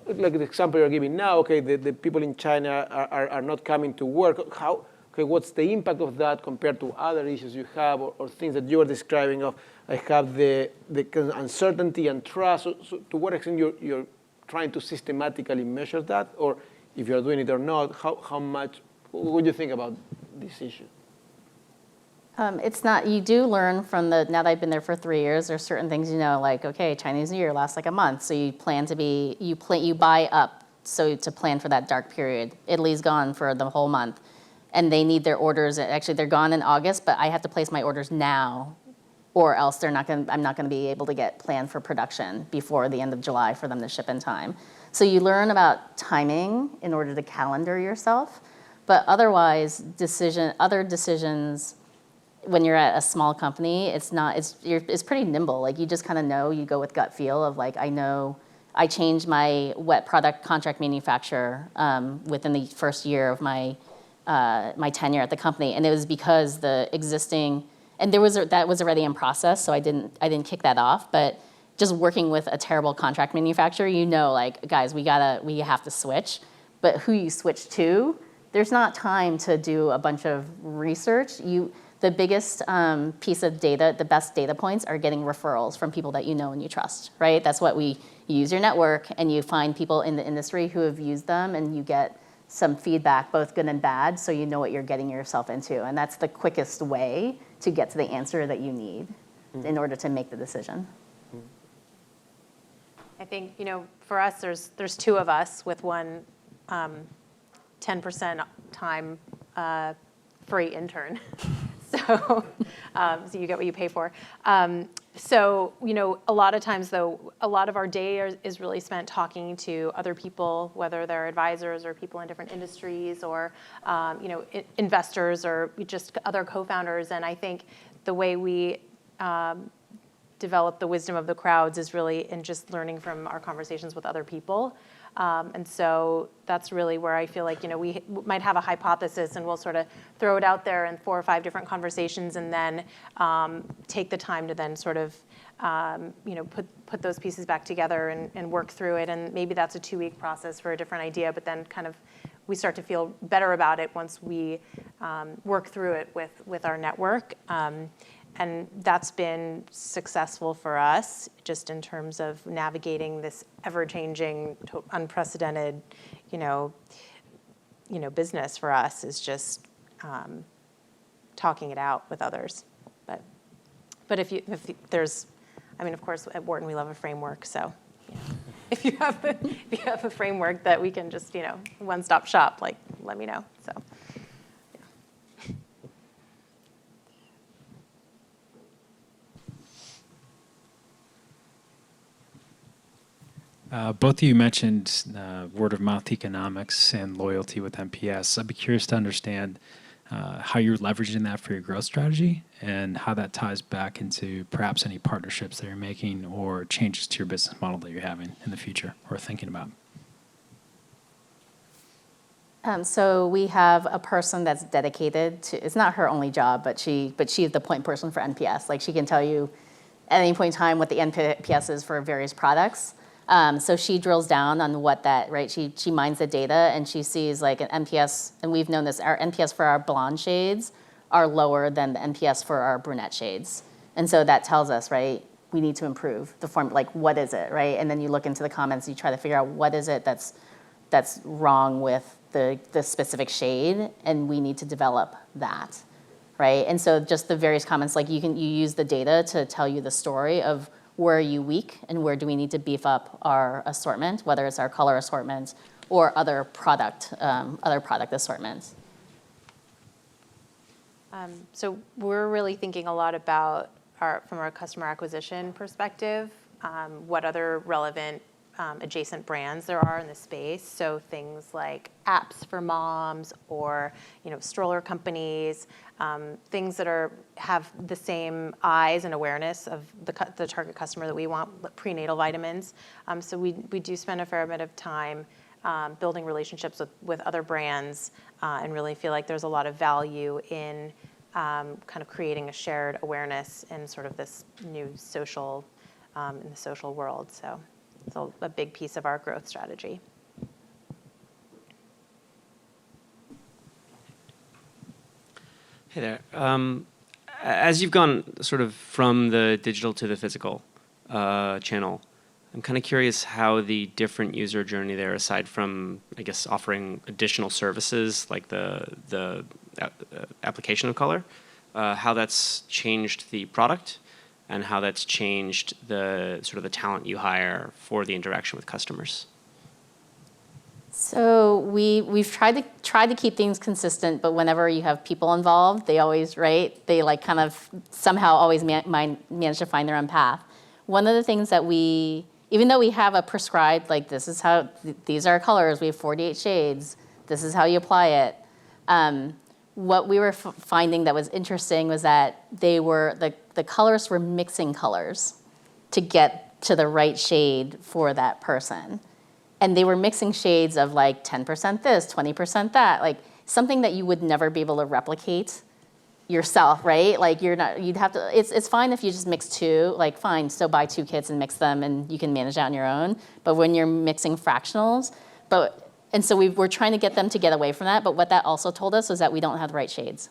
Like the example you're giving now, okay, the people in China are not coming to work. What's the impact of that compared to other issues you have, or things that you were describing of, I have the uncertainty and trust. So to what extent you're trying to systematically measure that, or if you're doing it or not, how much, what do you think about this issue? It's not, you do learn from now that I've been there for 3 years, there's certain things, you know, like, okay, Chinese New Year lasts like a month. So you you buy up so to plan for that dark period. Italy's gone for the whole month, and they need their orders. Actually, they're gone in August, but I have to place my orders now, or else I'm not going to be able to get planned for production before the end of July for them to ship in time. So you learn about timing in order to calendar yourself, but otherwise, other decisions, when you're at a small company, it's pretty nimble. Like, you just kind of know, you go with gut feel of like, I know I changed my wet product contract manufacturer within the first year of my tenure at the company, and it was because the existing, and that was already in process, so I didn't kick that off. But just working with a terrible contract manufacturer, you know, like, guys, we have to switch. But who you switch to, there's not time to do a bunch of research. The biggest piece of data, the best data points, are getting referrals from people that you know and you trust, right? That's what you use your network, and you find people in the industry who have used them, and you get some feedback, both good and bad, so you know what you're getting yourself into. And that's the quickest way to get to the answer that you need in order to make the decision. I think, you know, for us, there's two of us with one 10% time free intern. So you get what you pay for. So, you know, a lot of times, though, a lot of our day is really spent talking to other people, whether they're advisors or people in different industries, or, you know, investors, or just other co-founders. And I think the way we develop the wisdom of the crowds is really in just learning from our conversations with other people. And so that's really where I feel like, we might have a hypothesis and we'll sort of throw it out there in 4 or 5 different conversations and then take the time to then sort of, put those pieces back together and work through it. And maybe that's a 2-week process for a different idea, but then kind of we start to feel better about it once we work through it with our network. And that's been successful for us, just in terms of navigating this ever-changing, unprecedented, business for us is just talking it out with others. But if there's, of course, at Wharton we love a framework. So, if you have a framework that we can just one-stop shop, like let me know. So. Both of you mentioned word-of-mouth economics and loyalty with MPS. I'd be curious to understand how you're leveraging that for your growth strategy and how that ties back into perhaps any partnerships that you're making or changes to your business model that you're having in the future or thinking about. So we have a person that's dedicated to, it's not her only job, but she is the point person for NPS. Like, she can tell you at any point in time what the NPS is for various products. So she drills down on what that, right? She mines the data and she sees like an NPS, and we've known this, our NPS for our blonde shades are lower than the NPS for our brunette shades. And so that tells us, right, we need to improve the form, like what is it, right? And then you look into the comments, you try to figure out what is it that's wrong with the specific shade, and we need to develop that, right? And so just the various comments, like you use the data to tell you the story of where are you weak and where do we need to beef up our assortment, whether it's our color assortment or other product assortments. So we're really thinking a lot about from our customer acquisition perspective, what other relevant adjacent brands there are in the space. So things like apps for moms or stroller companies, things that have the same eyes and awareness of the target customer that we want, prenatal vitamins. So we do spend a fair bit of time building relationships with other brands and really feel like there's a lot of value in kind of creating a shared awareness in sort of this new social, in the social world. So it's a big piece of our growth strategy. Hey there. As you've gone sort of from the digital to the physical channel, I'm kind of curious how the different user journey there, aside from, I guess, offering additional services like the application of color, how that's changed the product and how that's changed the sort of the talent you hire for the interaction with customers. So we've tried to keep things consistent, but whenever you have people involved, they always, right? They like kind of somehow always manage to find their own path. One of the things that even though we have a prescribed, like this is how, these are our colors, we have 48 shades, this is how you apply it. What we were finding that was interesting was that the colorists were mixing colors to get to the right shade for that person. And they were mixing shades of like 10% this, 20% that, like something that you would never be able to replicate yourself, right? Like you'd have to, it's fine if you just mix 2, like fine, so buy 2 kits and mix them and you can manage that on your own. But when you're mixing fractionals, and so we're trying to get them to get away from that, but what that also told us was that we don't have the right shades,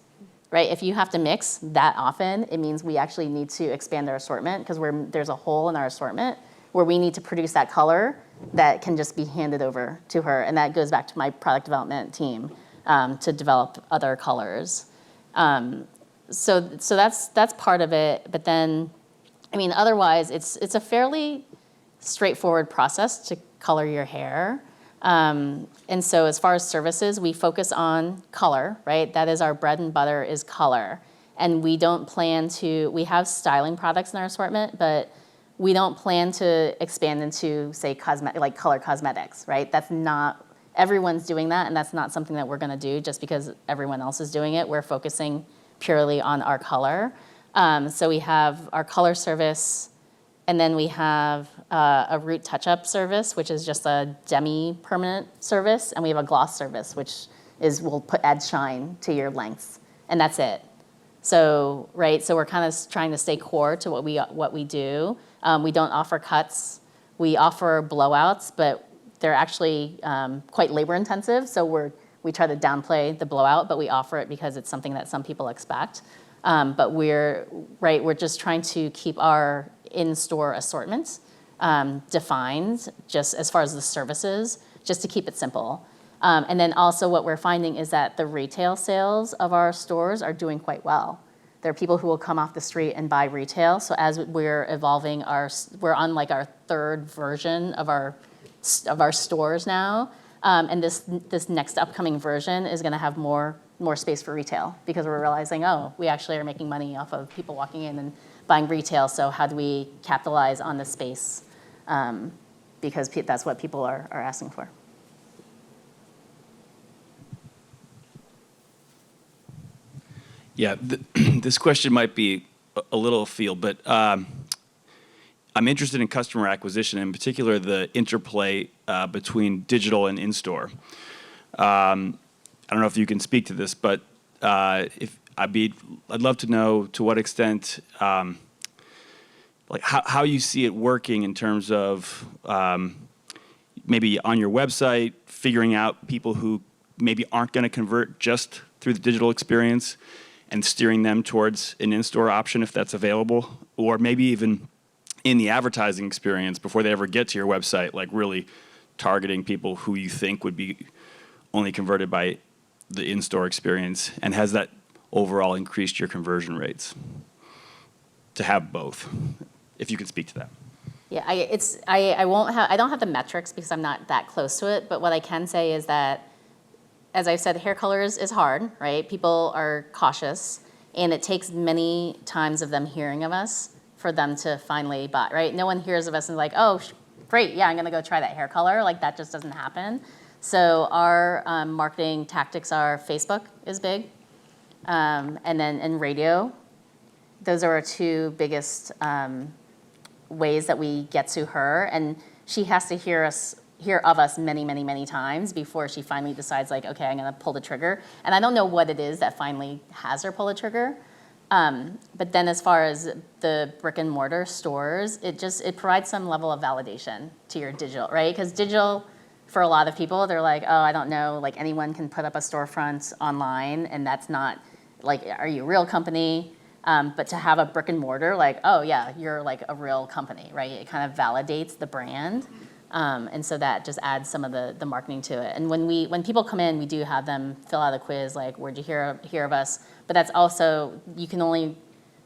right? If you have to mix that often, it means we actually need to expand our assortment because there's a hole in our assortment where we need to produce that color that can just be handed over to her. And that goes back to my product development team to develop other colors. So that's part of it. But then, I mean, otherwise, it's a fairly straightforward process to color your hair. And so as far as services, we focus on color, right? That is our bread and butter is color. And we don't plan to, we have styling products in our assortment, but we don't plan to expand into, say, like color cosmetics, right? That's not, everyone's doing that, and that's not something that we're gonna do just because everyone else is doing it. We're focusing purely on our color. So we have our color service And then we have a root touch-up service, which is just a demi-permanent service. And we have a gloss service, which is add shine to your lengths. And that's it. So, right, so we're kind of trying to stay core to what we do. We don't offer cuts. We offer blowouts, but they're actually quite labor intensive. So we try to downplay the blowout, but we offer it because it's something that some people expect. But we're just trying to keep our in-store assortment defined, just as far as the services, just to keep it simple. And then also what we're finding is that the retail sales of our stores are doing quite well. There are people who will come off the street and buy retail. So as we're evolving we're on like our third version of our stores now. And this next upcoming version is gonna have more space for retail because we're realizing, we actually are making money off of people walking in and buying retail. So how do we capitalize on the space? Because that's what people are asking for. Yeah, this question might be a little afield, but I'm interested in customer acquisition, in particular the interplay between digital and in-store. I don't know if you can speak to this, but I'd love to know to what extent, like how you see it working in terms of maybe on your website, figuring out people who maybe aren't going to convert just through the digital experience, and steering them towards an in-store option if that's available, or maybe even in the advertising experience before they ever get to your website, like really targeting people who you think would be only converted by the in-store experience, and has that overall increased your conversion rates to have both? If you could speak to that. Yeah, I don't have the metrics because I'm not that close to it, but what I can say is that, as I said, hair colors is hard, right? People are cautious, and it takes many times of them hearing of us for them to finally buy, right? No one hears of us and is like, oh, great, yeah, I'm gonna go try that hair color. Like, that just doesn't happen. So our marketing tactics are Facebook is big, and then in radio. Those are our two biggest ways that we get to her, and she has to hear of us many, many, many times before she finally decides, like, okay, I'm gonna pull the trigger. And I don't know what it is that finally has her pull the trigger. But then as far as the brick and mortar stores, it provides some level of validation to your digital, right? Because digital, for a lot of people, they're like, oh, I don't know, like anyone can put up a storefront online, and that's not, like, are you a real company? But to have a brick and mortar, like, oh yeah, you're like a real company, right? It kind of validates the brand. And so that just adds some of the marketing to it. And when people come in, we do have them fill out a quiz, like, where'd you hear of us? But that's also,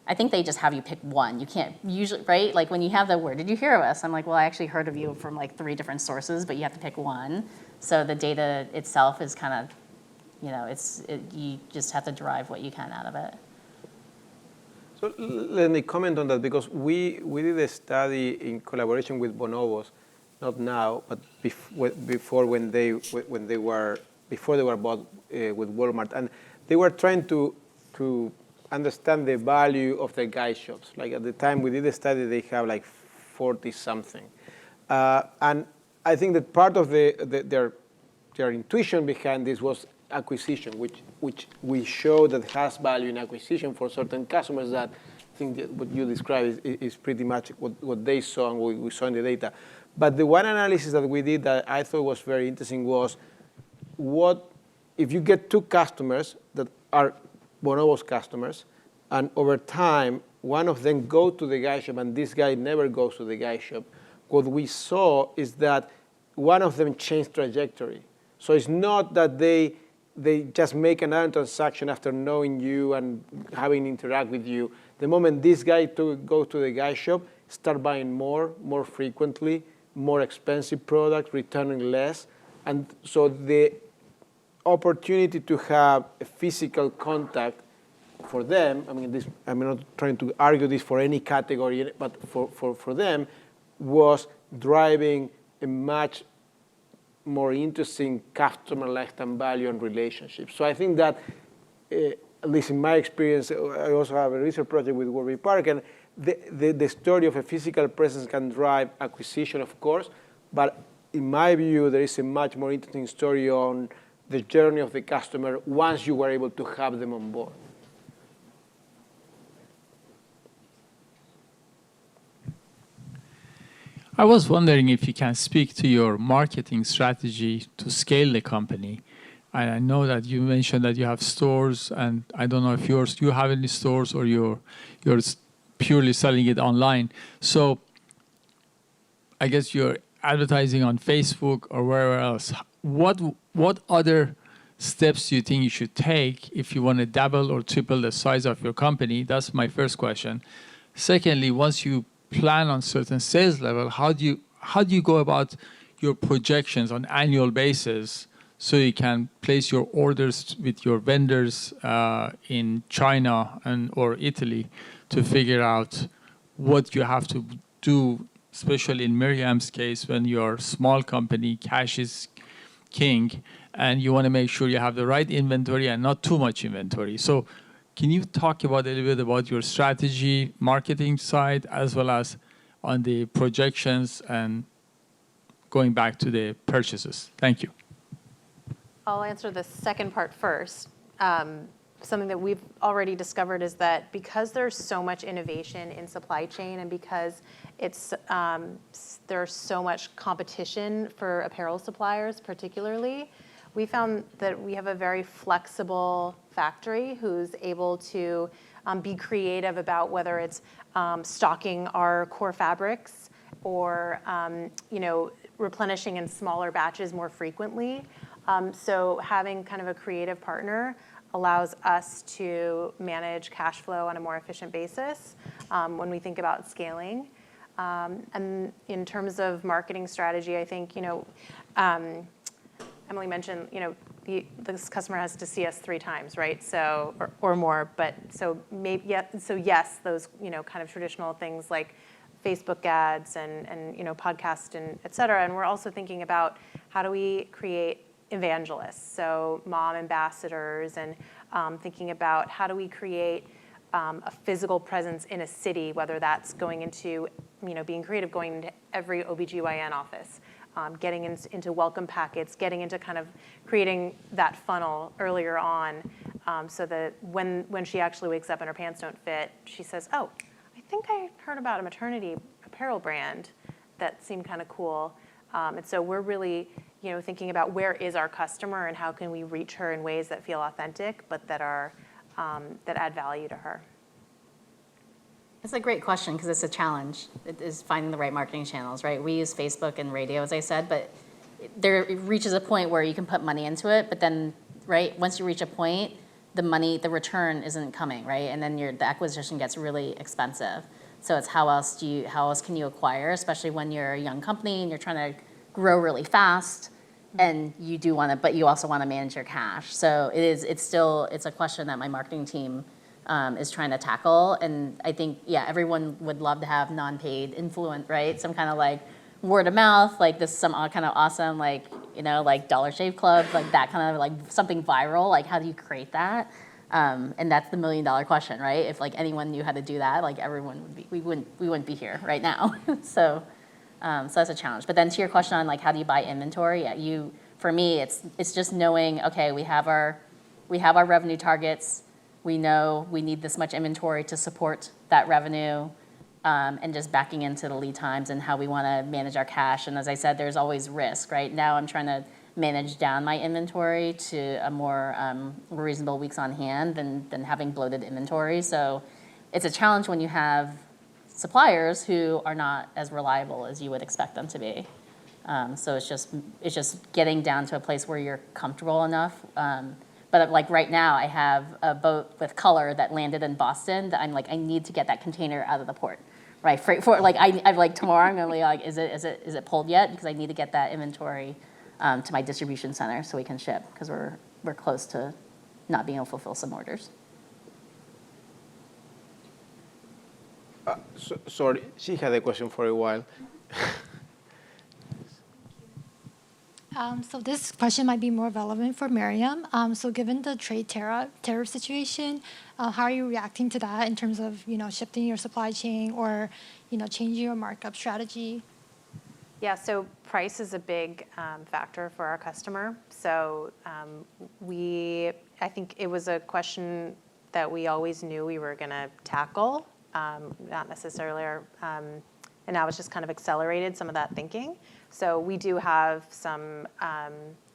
I think they just have you pick one. You can't usually, right? Like when you have where did you hear of us? I'm like, well, I actually heard of you from like 3 different sources, but you have to pick one. So the data itself is kind of, you just have to derive what you can out of it. So let me comment on that, because we did a study in collaboration with Bonobos, not now, but before they were bought with Walmart, and they were trying to understand the value of the guide shops. Like at the time we did the study, they have like 40 something, and I think that part of their intuition behind this was acquisition, which we show that has value in acquisition for certain customers. That I think that what you described is pretty much what they saw and what we saw in the data. But the one analysis that we did that I thought was very interesting was, what if you get 2 customers that are Bonobos customers, and over time one of them go to the guide shop and this guy never goes to the guide shop? What we saw is that one of them changed trajectory. So it's not that they just make another transaction after knowing you and having interact with you. The moment this guy goes to the guide shop, start buying more frequently, more expensive products, returning less. And so the opportunity to have a physical contact for them, I'm not trying to argue this for any category, but for them, was driving a much more interesting customer lifetime value and relationship. So I think that, at least in my experience, I also have a research project with Warby Parker, and the story of a physical presence can drive acquisition, of course, but in my view, there is a much more interesting story on the journey of the customer once you were able to have them on board. I was wondering if you can speak to your marketing strategy to scale the company. And I know that you mentioned that you have stores, and I don't know if you have any stores or you're purely selling it online. So I guess you're advertising on Facebook or wherever else. What other steps do you think you should take if you want to double or triple the size of your company? That's my first question. Secondly, once you plan on certain sales level, how do you go about your projections on annual basis so you can place your orders with your vendors in China or Italy to figure out what you have to do, especially in Miriam's case, when you're a small company, cash is king, and you want to make sure you have the right inventory and not too much inventory. So can you talk about a little bit about your strategy, marketing side, as well as on the projections and going back to the purchases? Thank you. I'll answer the second part first. Something that we've already discovered is that because there's so much innovation in supply chain and because there's so much competition for apparel suppliers particularly, we found that we have a very flexible factory who's able to be creative about whether it's stocking our core fabrics or replenishing in smaller batches more frequently. So having kind of a creative partner allows us to manage cash flow on a more efficient basis when we think about scaling. And in terms of marketing strategy, I think, Emily mentioned, this customer has to see us 3 times, right? So, or more, but yes, those, kind of traditional things like Facebook ads and podcast and et cetera. And we're also thinking about how do we create evangelists, so mom ambassadors, and thinking about how do we create a physical presence in a city, whether that's going into, being creative, going into every OBGYN office, getting into welcome packets, getting into kind of creating that funnel earlier on, so that when she actually wakes up and her pants don't fit, she says, oh, I think I heard about a maternity apparel brand that seemed kind of cool. And so we're really, thinking about where is our customer and how can we reach her in ways that feel authentic, but that are that add value to her. It's a great question because it's a challenge. It is finding the right marketing channels, right? We use Facebook and radio, as I said, but it reaches a point where you can put money into it, but then, right, once you reach a point, the return isn't coming, right? And then the acquisition gets really expensive. So it's how else can you acquire, especially when you're a young company and you're trying to grow really fast, and you do want to, but you also want to manage your cash. So it's a question that my marketing team is trying to tackle. And I think, everyone would love to have non-paid influence, right? Some kind of like word of mouth, like this, some kind of awesome, like, like Dollar Shave Club, like that kind of like something viral. Like, how do you create that? And that's the $1 million question, right? If like anyone knew how to do that, like everyone would be, we wouldn't be here right now. So that's a challenge. But then to your question on like how do you buy inventory? For me, it's just knowing, okay, we have our revenue targets. We know we need this much inventory to support that revenue, and just backing into the lead times and how we want to manage our cash. And as I said, there's always risk, right? Now I'm trying to manage down my inventory to a more reasonable weeks on hand than having bloated inventory. So it's a challenge when you have suppliers who are not as reliable as you would expect them to be. So it's just getting down to a place where you're comfortable enough. But like right now, I have a boat with color that landed in Boston that I'm like, I need to get that container out of the port, right? For like, I'm like tomorrow I'm gonna be like, is it pulled yet? Because I need to get that inventory to my distribution center so we can ship, because we're close to not being able to fulfill some orders. Sorry, she had a question for a while. So this question might be more relevant for Miriam. So given the trade tariff situation, how are you reacting to that in terms of, shifting your supply chain or, changing your markup strategy? Yeah, so price is a big factor for our customer. So I think it was a question that we always knew we were going to tackle, not necessarily and now it's just kind of accelerated some of that thinking. So we do have some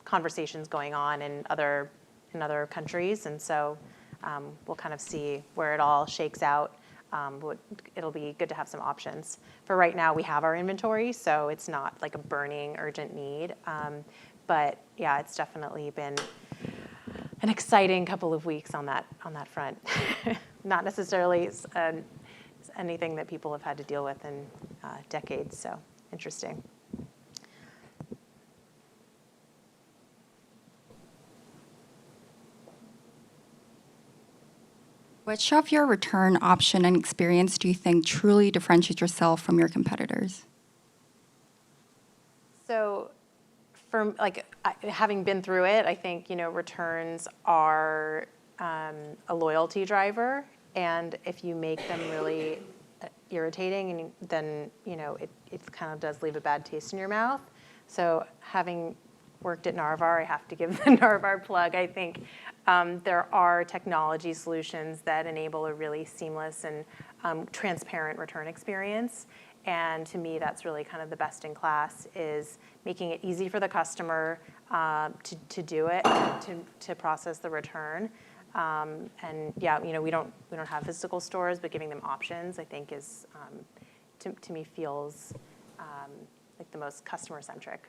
conversations going on in other countries, and so we'll kind of see where it all shakes out. It'll be good to have some options. For right now, we have our inventory, so it's not like a burning, urgent need. But yeah, it's definitely been an exciting couple of weeks on that front. Not necessarily anything that people have had to deal with in decades, so interesting. Which of your return option and experience do you think truly differentiates yourself from your competitors? So, having been through it, I think returns are a loyalty driver, and if you make them really irritating, then it kind of does leave a bad taste in your mouth. So, having worked at Narvar, I have to give the Narvar plug. I think there are technology solutions that enable a really seamless and transparent return experience. And to me, that's really kind of the best in class, is making it easy for the customer to do it, to process the return. And yeah, we don't have physical stores, but giving them options, I think, is to me feels like the most customer centric.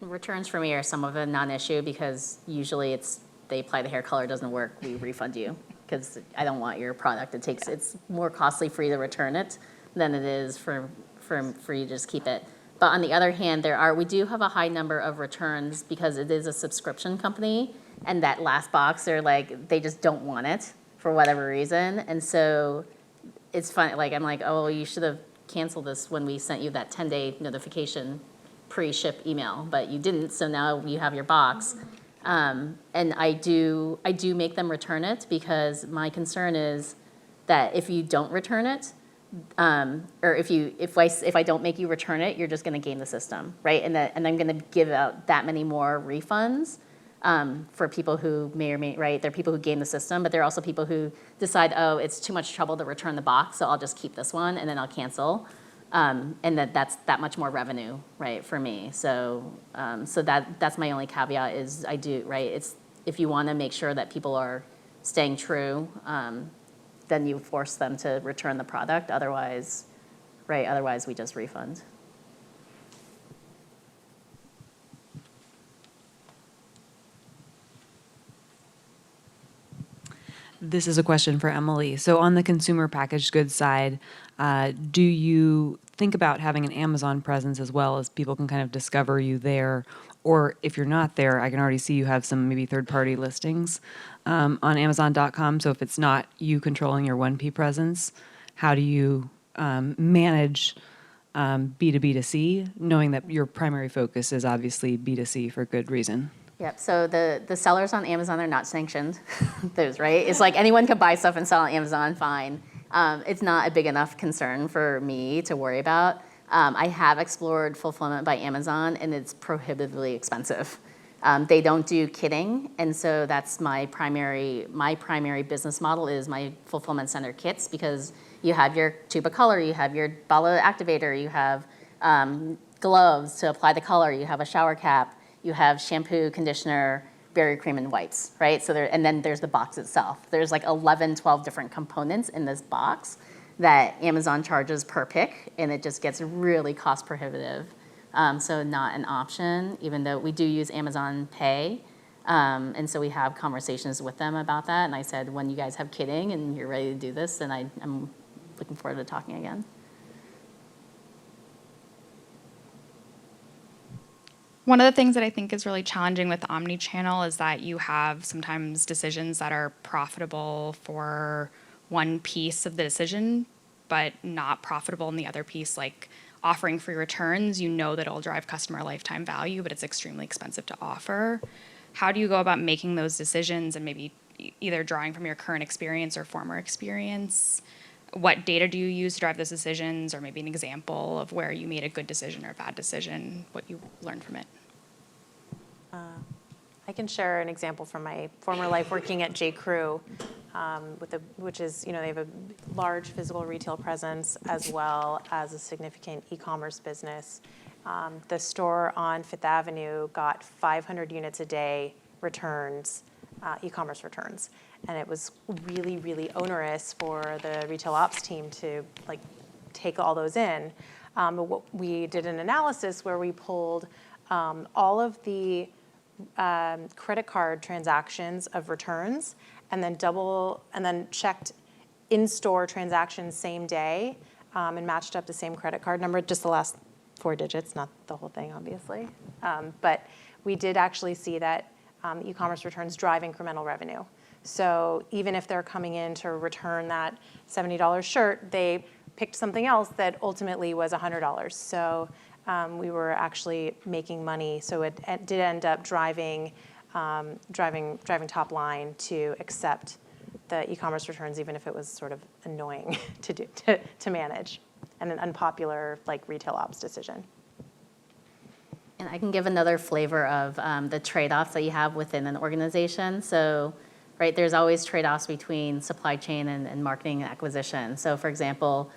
Returns for me are some of a non-issue because usually they apply the hair color, doesn't work, we refund you because I don't want your product. It's more costly for you to return it than it is for you to just keep it. But on the other hand, we do have a high number of returns because it is a subscription company, and that last box, they just don't want it for whatever reason, and so it's fun. I'm like, oh, you should have canceled this when we sent you that 10-day notification pre-ship email, but you didn't, so now you have your box. And I do make them return it because my concern is that if you don't return it, or if I don't make you return it, you're just going to game the system, right? And I'm going to give out that many more refunds for people who may or may, right? There are people who game the system, but there are also people who decide, oh, it's too much trouble to return the box, so I'll just keep this one and then I'll cancel. And that's that much more revenue, right, for me. So that's my only caveat is I do, right? It's if you want to make sure that people are staying true, then you force them to return the product. Otherwise we just refund. This is a question for Emily. So on the consumer packaged goods side, do you think about having an Amazon presence as well, as people can kind of discover you there? Or if you're not there, I can already see you have some maybe third-party listings on Amazon.com. So if it's not you controlling your 1P presence, how do you manage B2B2C, knowing that your primary focus is obviously B2C for good reason? Yep, so the sellers on Amazon are not sanctioned, those, right? It's like anyone can buy stuff and sell on Amazon, fine. It's not a big enough concern for me to worry about. I have explored fulfillment by Amazon, and it's prohibitively expensive. They don't do kitting, and so that's my primary business model is my fulfillment center kits, because you have your tube of color, you have your bottle activator, you have gloves to apply the color, you have a shower cap, you have shampoo, conditioner, berry cream, and wipes, right? So and then there's the box itself. There's like 11, 12 different components in this box that Amazon charges per pick, and it just gets really cost prohibitive. So not an option, even though we do use Amazon Pay. And so we have conversations with them about that. And I said, when you guys have kitting and you're ready to do this, then I'm looking forward to talking again. One of the things that I think is really challenging with Omnichannel is that you have sometimes decisions that are profitable for one piece of the decision, but not profitable in the other piece. Like offering free returns, you know that it'll drive customer lifetime value, but it's extremely expensive to offer. How do you go about making those decisions and maybe either drawing from your current experience or former experience? What data do you use to drive those decisions, or maybe an example of where you made a good decision or a bad decision, what you learned from it? I can share an example from my former life working at J. Crew, which is, they have a large physical retail presence as well as a significant e-commerce business. The store on Fifth Avenue got 500 units a day returns, e-commerce returns. And it was really, really onerous for the retail ops team to take all those in. But we did an analysis where we pulled all of the credit card transactions of returns and then checked in-store transactions same day and matched up the same credit card number, just the last 4 digits, not the whole thing, obviously. But we did actually see that e-commerce returns drive incremental revenue. So even if they're coming in to return that $70 shirt, they picked something else that ultimately was $100. So we were actually making money. So it did end up driving top line to accept the e-commerce returns, even if it was sort of annoying to manage and an unpopular retail ops decision. And I can give another flavor of the trade-offs that you have within an organization. So, right, there's always trade-offs between supply chain and marketing and acquisition. So, for example,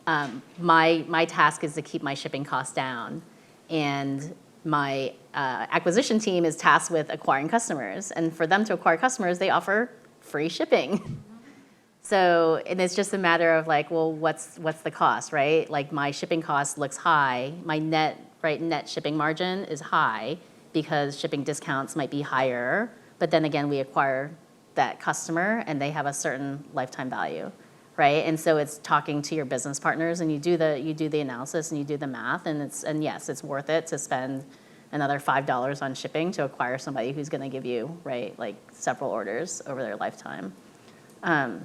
my task is to keep my shipping costs down, and my acquisition team is tasked with acquiring customers. And for them to acquire customers, they offer free shipping. So, and it's just a matter of well, what's the cost, right? My shipping cost looks high. My net shipping margin is high because shipping discounts might be higher. But then again, we acquire that customer and they have a certain lifetime value, right? And so it's talking to your business partners, and you do the analysis and you do the math, and yes, it's worth it to spend another $5 on shipping to acquire somebody who's going to give you several orders over their lifetime.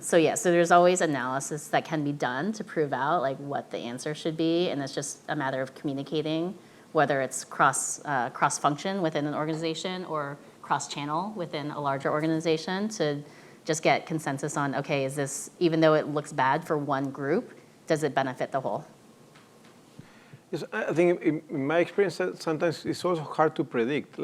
So there's always analysis that can be done to prove out what the answer should be, and it's just a matter of communicating, whether it's cross function within an organization or cross channel within a larger organization, to just get consensus on, okay, is this, even though it looks bad for one group, does it benefit the whole? Yes, I think in my experience, sometimes it's also hard to predict.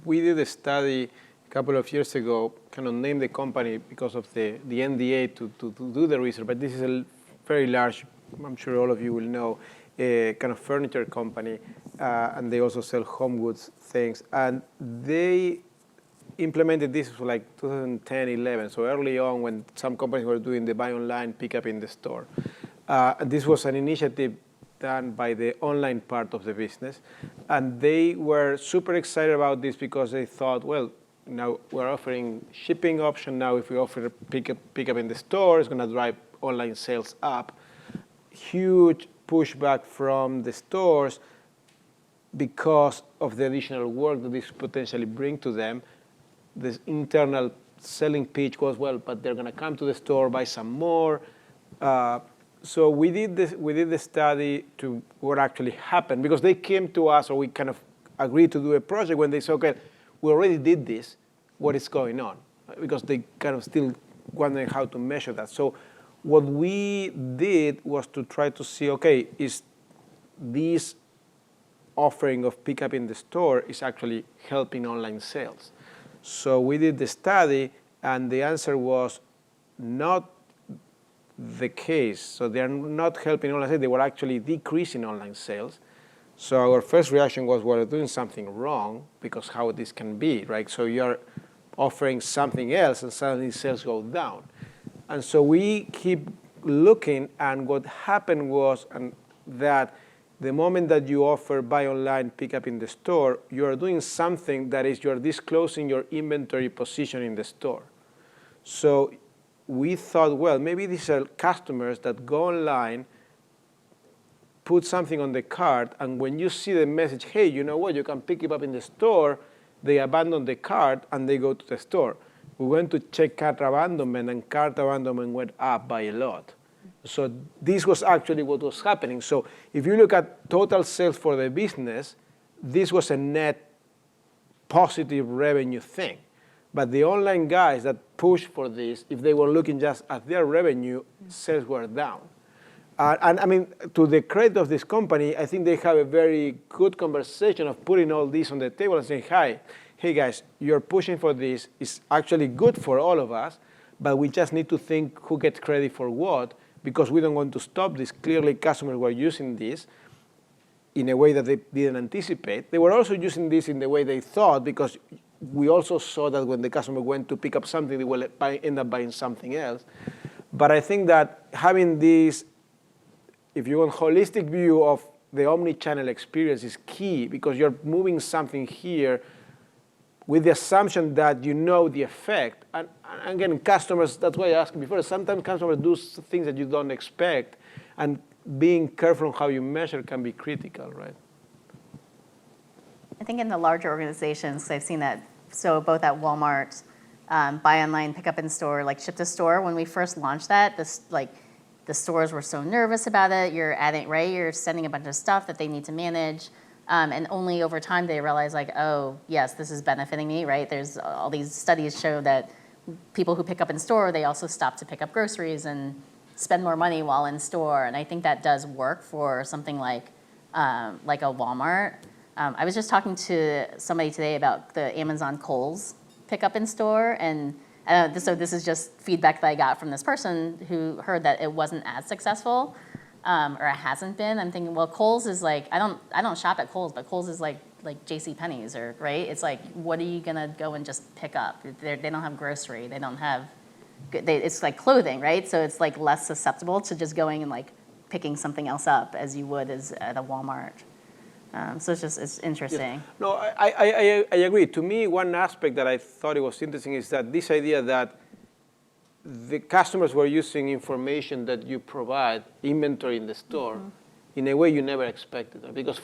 We did a study a couple of years ago, kind of named the company because of the NDA to do the research, but this is a very large, I'm sure all of you will know, kind of furniture company, and they also sell home goods things. And they implemented this for 2010, 11, so early on when some companies were doing the buy online, pick up in the store. And this was an initiative done by the online part of the business. And they were super excited about this because they thought, well, now we're offering shipping option. Now if we offer pick up in the store, it's going to drive online sales up. Huge pushback from the stores because of the additional work that this potentially bring to them. This internal selling pitch was, well, but they're going to come to the store, buy some more. So we did the study to what actually happened, because they came to us, or we kind of agreed to do a project when they said, okay, we already did this, what is going on? Because they kind of still wondering how to measure that. So what we did was to try to see, okay, is this offering of pickup in the store is actually helping online sales? So we did the study, and the answer was not the case. So they are not helping online sales. They were actually decreasing online sales. So our first reaction was, well, we're doing something wrong, because how this can be, right? So you're offering something else, and suddenly sales go down. And so we keep looking, and what happened was that the moment that you offer buy online, pick up in the store, you are doing something that is you're disclosing your inventory position in the store. So we thought, well, maybe these are customers that go online, put something on the cart, and when you see the message, hey, you know what, you can pick it up in the store, they abandon the cart and they go to the store. We went to check cart abandonment, and cart abandonment went up by a lot. So this was actually what was happening. So if you look at total sales for the business, this was a net positive revenue thing. But the online guys that pushed for this, if they were looking just at their revenue, sales were down. And I mean, to the credit of this company, I think they have a very good conversation of putting all this on the table and saying, hey guys, you're pushing for this. It's actually good for all of us, but we just need to think who gets credit for what, because we don't want to stop this. Clearly, customers were using this in a way that they didn't anticipate. They were also using this in the way they thought, because we also saw that when the customer went to pick up something, they will end up buying something else. But I think that having this, if you want, holistic view of the omni-channel experience is key, because you're moving something here with the assumption that you know the effect. And again, customers, that's why I asked before, sometimes customers do things that you don't expect, and being careful on how you measure can be critical, right? I think in the larger organizations, I've seen that, so both at Walmart, buy online, pick up in store, like ship to store, when we first launched that, the stores were so nervous about it. You're adding, right? You're sending a bunch of stuff that they need to manage. And only over time they realize, like, oh, yes, this is benefiting me, right? There's all these studies show that people who pick up in store, they also stop to pick up groceries and spend more money while in store. And I think that does work for something like a Walmart. I was just talking to somebody today about the Amazon Kohl's pickup in store, and so this is just feedback that I got from this person who heard that it wasn't as successful. Or it hasn't been. I'm thinking, well, Kohl's is like, I don't shop at Kohl's, but Kohl's is like JCPenney's, or right? It's like, what are you gonna go and just pick up? They don't have grocery. They don't have. It's like clothing, right? So it's like less susceptible to just going and like picking something else up as you would as at a Walmart. So it's interesting. Yes. No, I agree. To me, one aspect that I thought it was interesting is that this idea that the customers were using information that you provide, inventory in the store, in a way you never expected. Because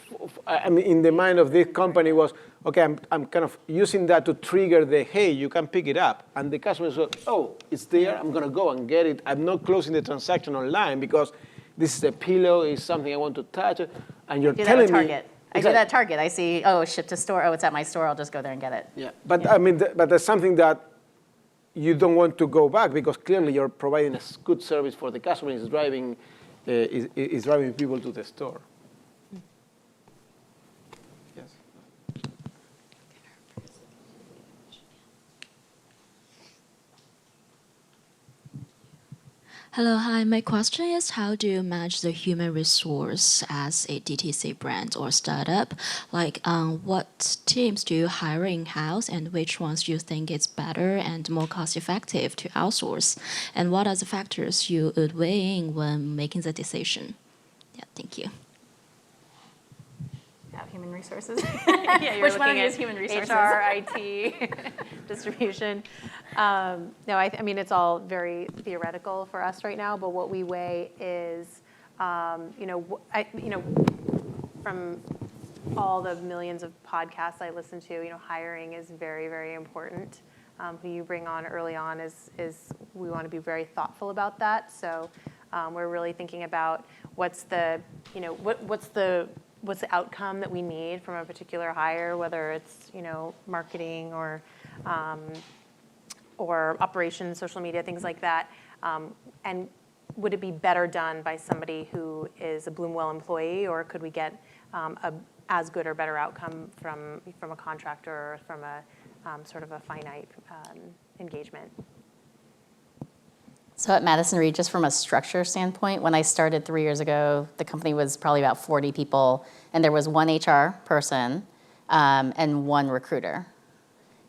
I mean, in the mind of this company was, okay, I'm kind of using that to trigger the, hey, you can pick it up. And the customers were, oh, it's there, I'm going to go and get it. I'm not closing the transaction online because this is a pillow, it's something I want to touch. And you're telling me. Target. I do that at Target. I see, oh, ship to store, oh, it's at my store, I'll just go there and get it. Yeah, but I mean, but there's something that you don't want to go back, because clearly you're providing a good service for the customer. Is driving people to the store. Yes. Hello, hi. My question is, how do you manage the human resource as a DTC brand or startup? Like, what teams do you hire in-house, and which ones do you think it's better and more cost-effective to outsource? And what are the factors you would weigh in when making the decision? Yeah, thank you. Human resources. Yeah, you're Which one looking is at human resources? HR, IT, distribution. No, I mean, it's all very theoretical for us right now, but what we weigh is, from all the millions of podcasts I listen to, hiring is very, very important. Who you bring on early on is we want to be very thoughtful about that. So we're really thinking about what's the outcome that we need from a particular hire, whether it's marketing or operations, social media, things like that. And would it be better done by somebody who is a bloomwell employee, or could we get a as good or better outcome from a contractor or from a sort of a finite engagement? So at Madison Reed, just from a structure standpoint, when I started 3 years ago, the company was probably about 40 people, and there was one HR person and one recruiter.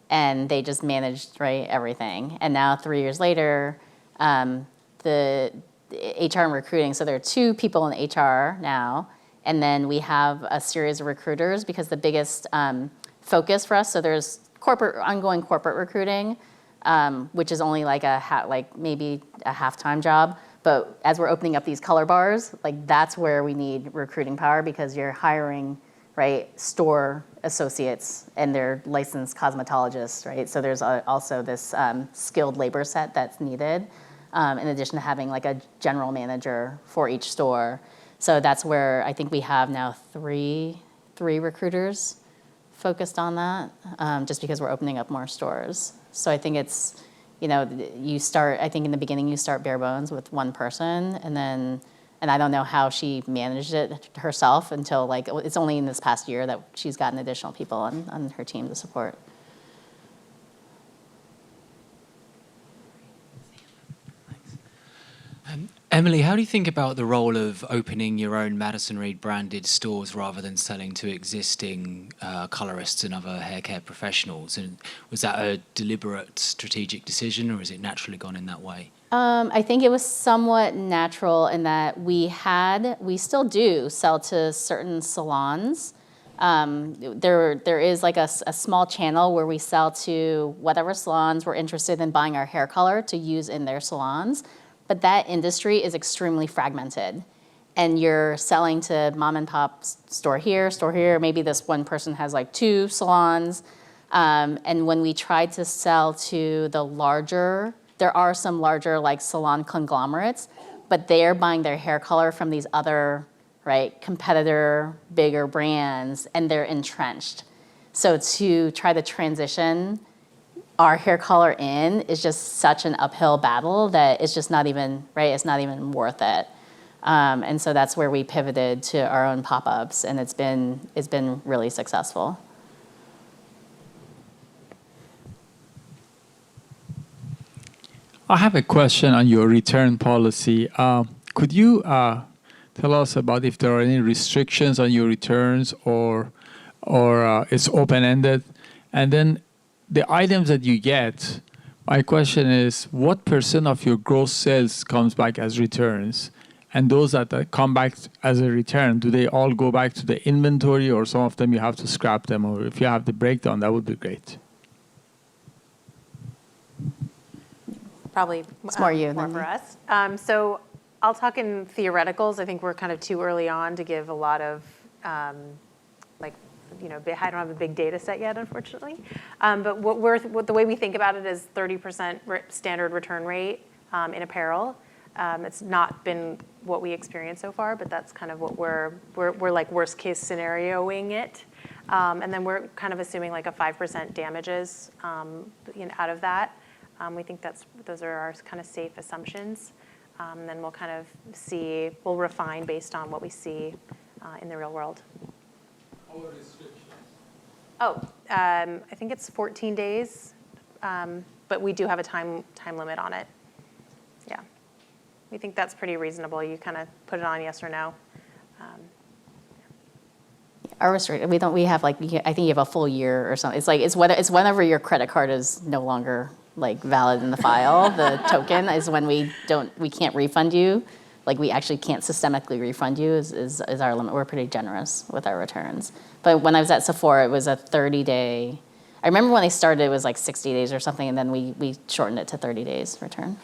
And they just managed, right, everything. And now 3 years later, the HR and recruiting, so there are 2 people in HR now, and then we have a series of recruiters, because the biggest focus for us, so there's ongoing corporate recruiting, which is only like maybe a half-time job. But as we're opening up these color bars, that's where we need recruiting power, because you're hiring, right, store associates and they're licensed cosmetologists, right? So there's also this skilled labor set that's needed. in addition to having like a general manager for each store. So that's where I think we have now three recruiters focused on that, just because we're opening up more stores. So I think it's, you start, I think in the beginning you start bare bones with one person, and I don't know how she managed it herself until like, it's only in this past year that she's gotten additional people on her team to support. Emily, how do you think about the role of opening your own Madison Reed branded stores rather than selling to existing colorists and other hair care professionals? And was that a deliberate strategic decision, or has it naturally gone in that way? I think it was somewhat natural in that we still do sell to certain salons. There is like a small channel where we sell to whatever salons were interested in buying our hair color to use in their salons. But that industry is extremely fragmented. And you're selling to mom and pop store here, maybe this one person has like 2 salons. And when we tried to sell to the larger, there are some larger like salon conglomerates, but they're buying their hair color from these other, competitor, bigger brands, and they're entrenched. So to try to transition our hair color in is just such an uphill battle that it's just not even, it's not even worth it. And so that's where we pivoted to our own pop-ups, and it's been really successful. I have a question on your return policy. Could you tell us about if there are any restrictions on your returns, or it's open-ended? And then the items that you get, my question is, what % of your gross sales comes back as returns? And those that come back as a return, do they all go back to the inventory, or some of them you have to scrap them? Or if you have the breakdown, that would be great. Probably it's more you more than for us. So I'll talk in theoreticals. I think we're kind of too early on to give a lot of I don't have a big data set yet, unfortunately. But the way we think about it is 30% standard return rate in apparel. It's not been what we experienced so far, but that's kind of what we're like worst case scenarioing it. And then we're kind of assuming like a 5% damages out of that. We think those are our kind of safe assumptions. Then we'll kind of we'll refine based on what we see in the real world. I think it's 14 days, but we do have a time limit on it. Yeah, we think that's pretty reasonable. You kind of put it on yes or no. Our we have like, I think you have a full year or something. It's whenever your credit card is no longer like valid in the file. The token is when we can't refund you. Like we actually can't systemically refund you is our limit. We're pretty generous with our returns. But when I was at Sephora, it was a 30-day. I remember when they started, it was like 60 days or something, and then we shortened it to 30 days return.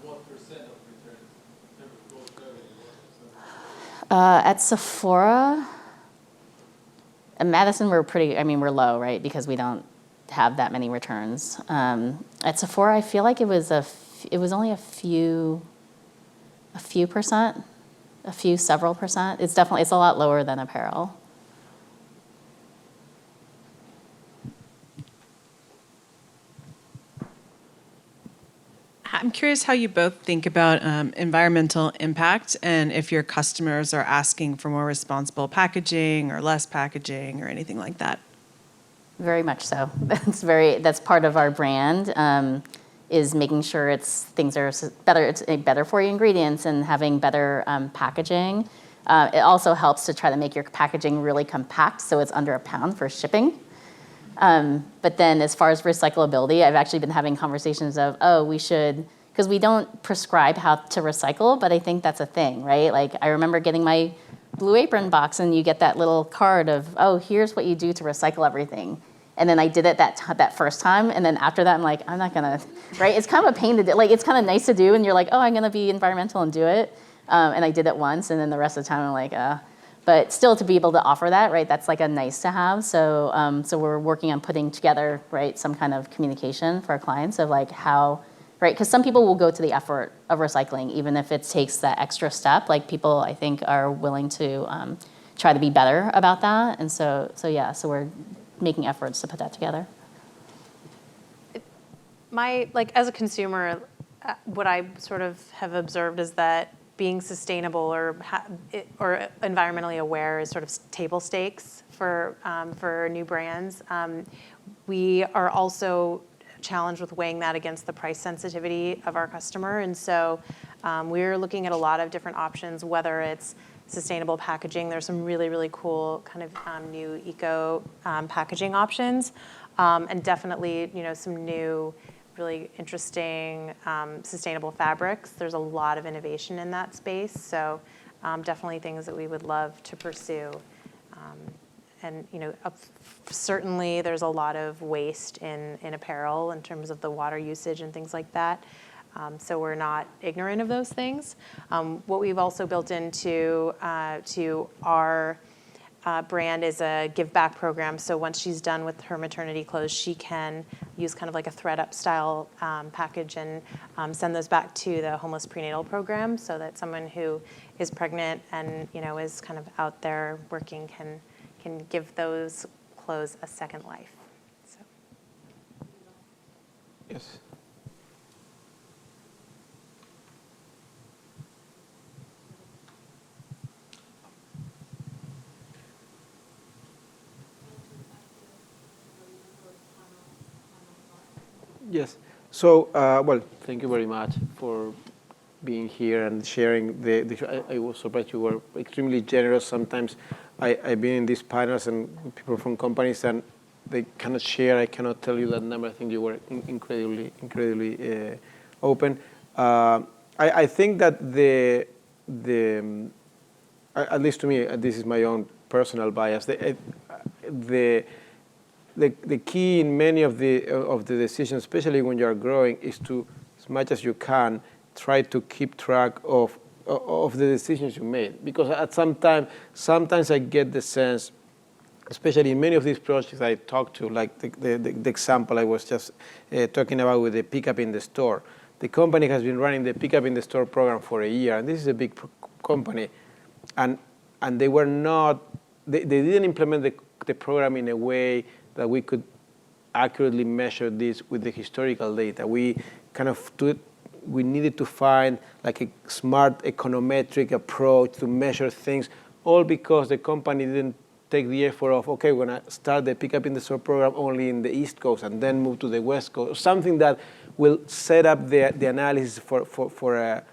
What % of returns? At Sephora, at Madison, we're low, right? Because we don't have that many returns. At Sephora, I feel like it was only a few percent, several percent. It's a lot lower than apparel. I'm curious how you both think about environmental impact, and if your customers are asking for more responsible packaging or less packaging or anything like that. Very much so. That's part of our brand, is making sure things are better. It's better for you ingredients and having better packaging. It also helps to try to make your packaging really compact, so it's under a pound for shipping. But then as far as recyclability, I've actually been having conversations of, we should, because we don't prescribe how to recycle, but I think that's a thing, right? Like I remember getting my Blue Apron box and you get that little card of, here's what you do to recycle everything. And then I did it that first time, and then after that I'm like, I'm not gonna, right? It's kind of a pain to do, like it's kind of nice to do, and you're like, I'm gonna be environmental and do it. And I did it once, and then the rest of the time I'm like, But still, to be able to offer that, right, that's like a nice to have. So we're working on putting together, right, some kind of communication for our clients of like how right? Because some people will go to the effort of recycling, even if it takes that extra step. Like people, I think, are willing to try to be better about that. And so we're making efforts to put that together. As a consumer, what I sort of have observed is that being sustainable or environmentally aware is sort of table stakes for new brands. We are also challenged with weighing that against the price sensitivity of our customer, and so we're looking at a lot of different options, whether it's sustainable packaging. There's some really, really cool kind of new eco packaging options, and definitely, some new really interesting sustainable fabrics. There's a lot of innovation in that space, so definitely things that we would love to pursue. And certainly there's a lot of waste in apparel in terms of the water usage and things like that. So we're not ignorant of those things. What we've also built into to our brand is a give back program. So once she's done with her maternity clothes, she can use kind of like a thread up style package and send those back to the homeless prenatal program, so that someone who is pregnant and is kind of out there working can give those clothes a second life. So. Yes. Yes. So, well, thank you very much for being here and sharing I was surprised you were extremely generous. Sometimes I've been in these panels and people from companies and they cannot share. I cannot tell you that number. I think you were incredibly open. I think that at least to me, this is my own personal bias. The key in many of the decisions, especially when you are growing, is to, as much as you can, try to keep track of the decisions you made. Because at sometimes I get the sense, especially in many of these projects I talk to, like the example I was just talking about with the pickup in the store. The company has been running the pickup in the store program for a year, and this is a big company, and they were not, they didn't implement the program in a way that we could accurately measure this with the historical data. We kind of we needed to find like a smart econometric approach to measure things, all because the company didn't take the effort of, okay, we're going to start the pickup in the store program only in the East Coast and then move to the West Coast, something that will set up the analysis for I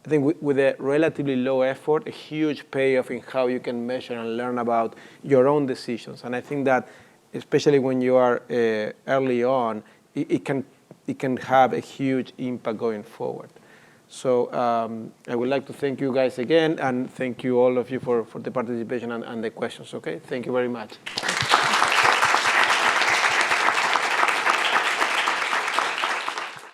think with a relatively low effort, a huge payoff in how you can measure and learn about your own decisions. And I think that, especially when you are early on, it can have a huge impact going forward. So I would like to thank you guys again, and thank you all of you for the participation and the questions, okay? Thank you very much.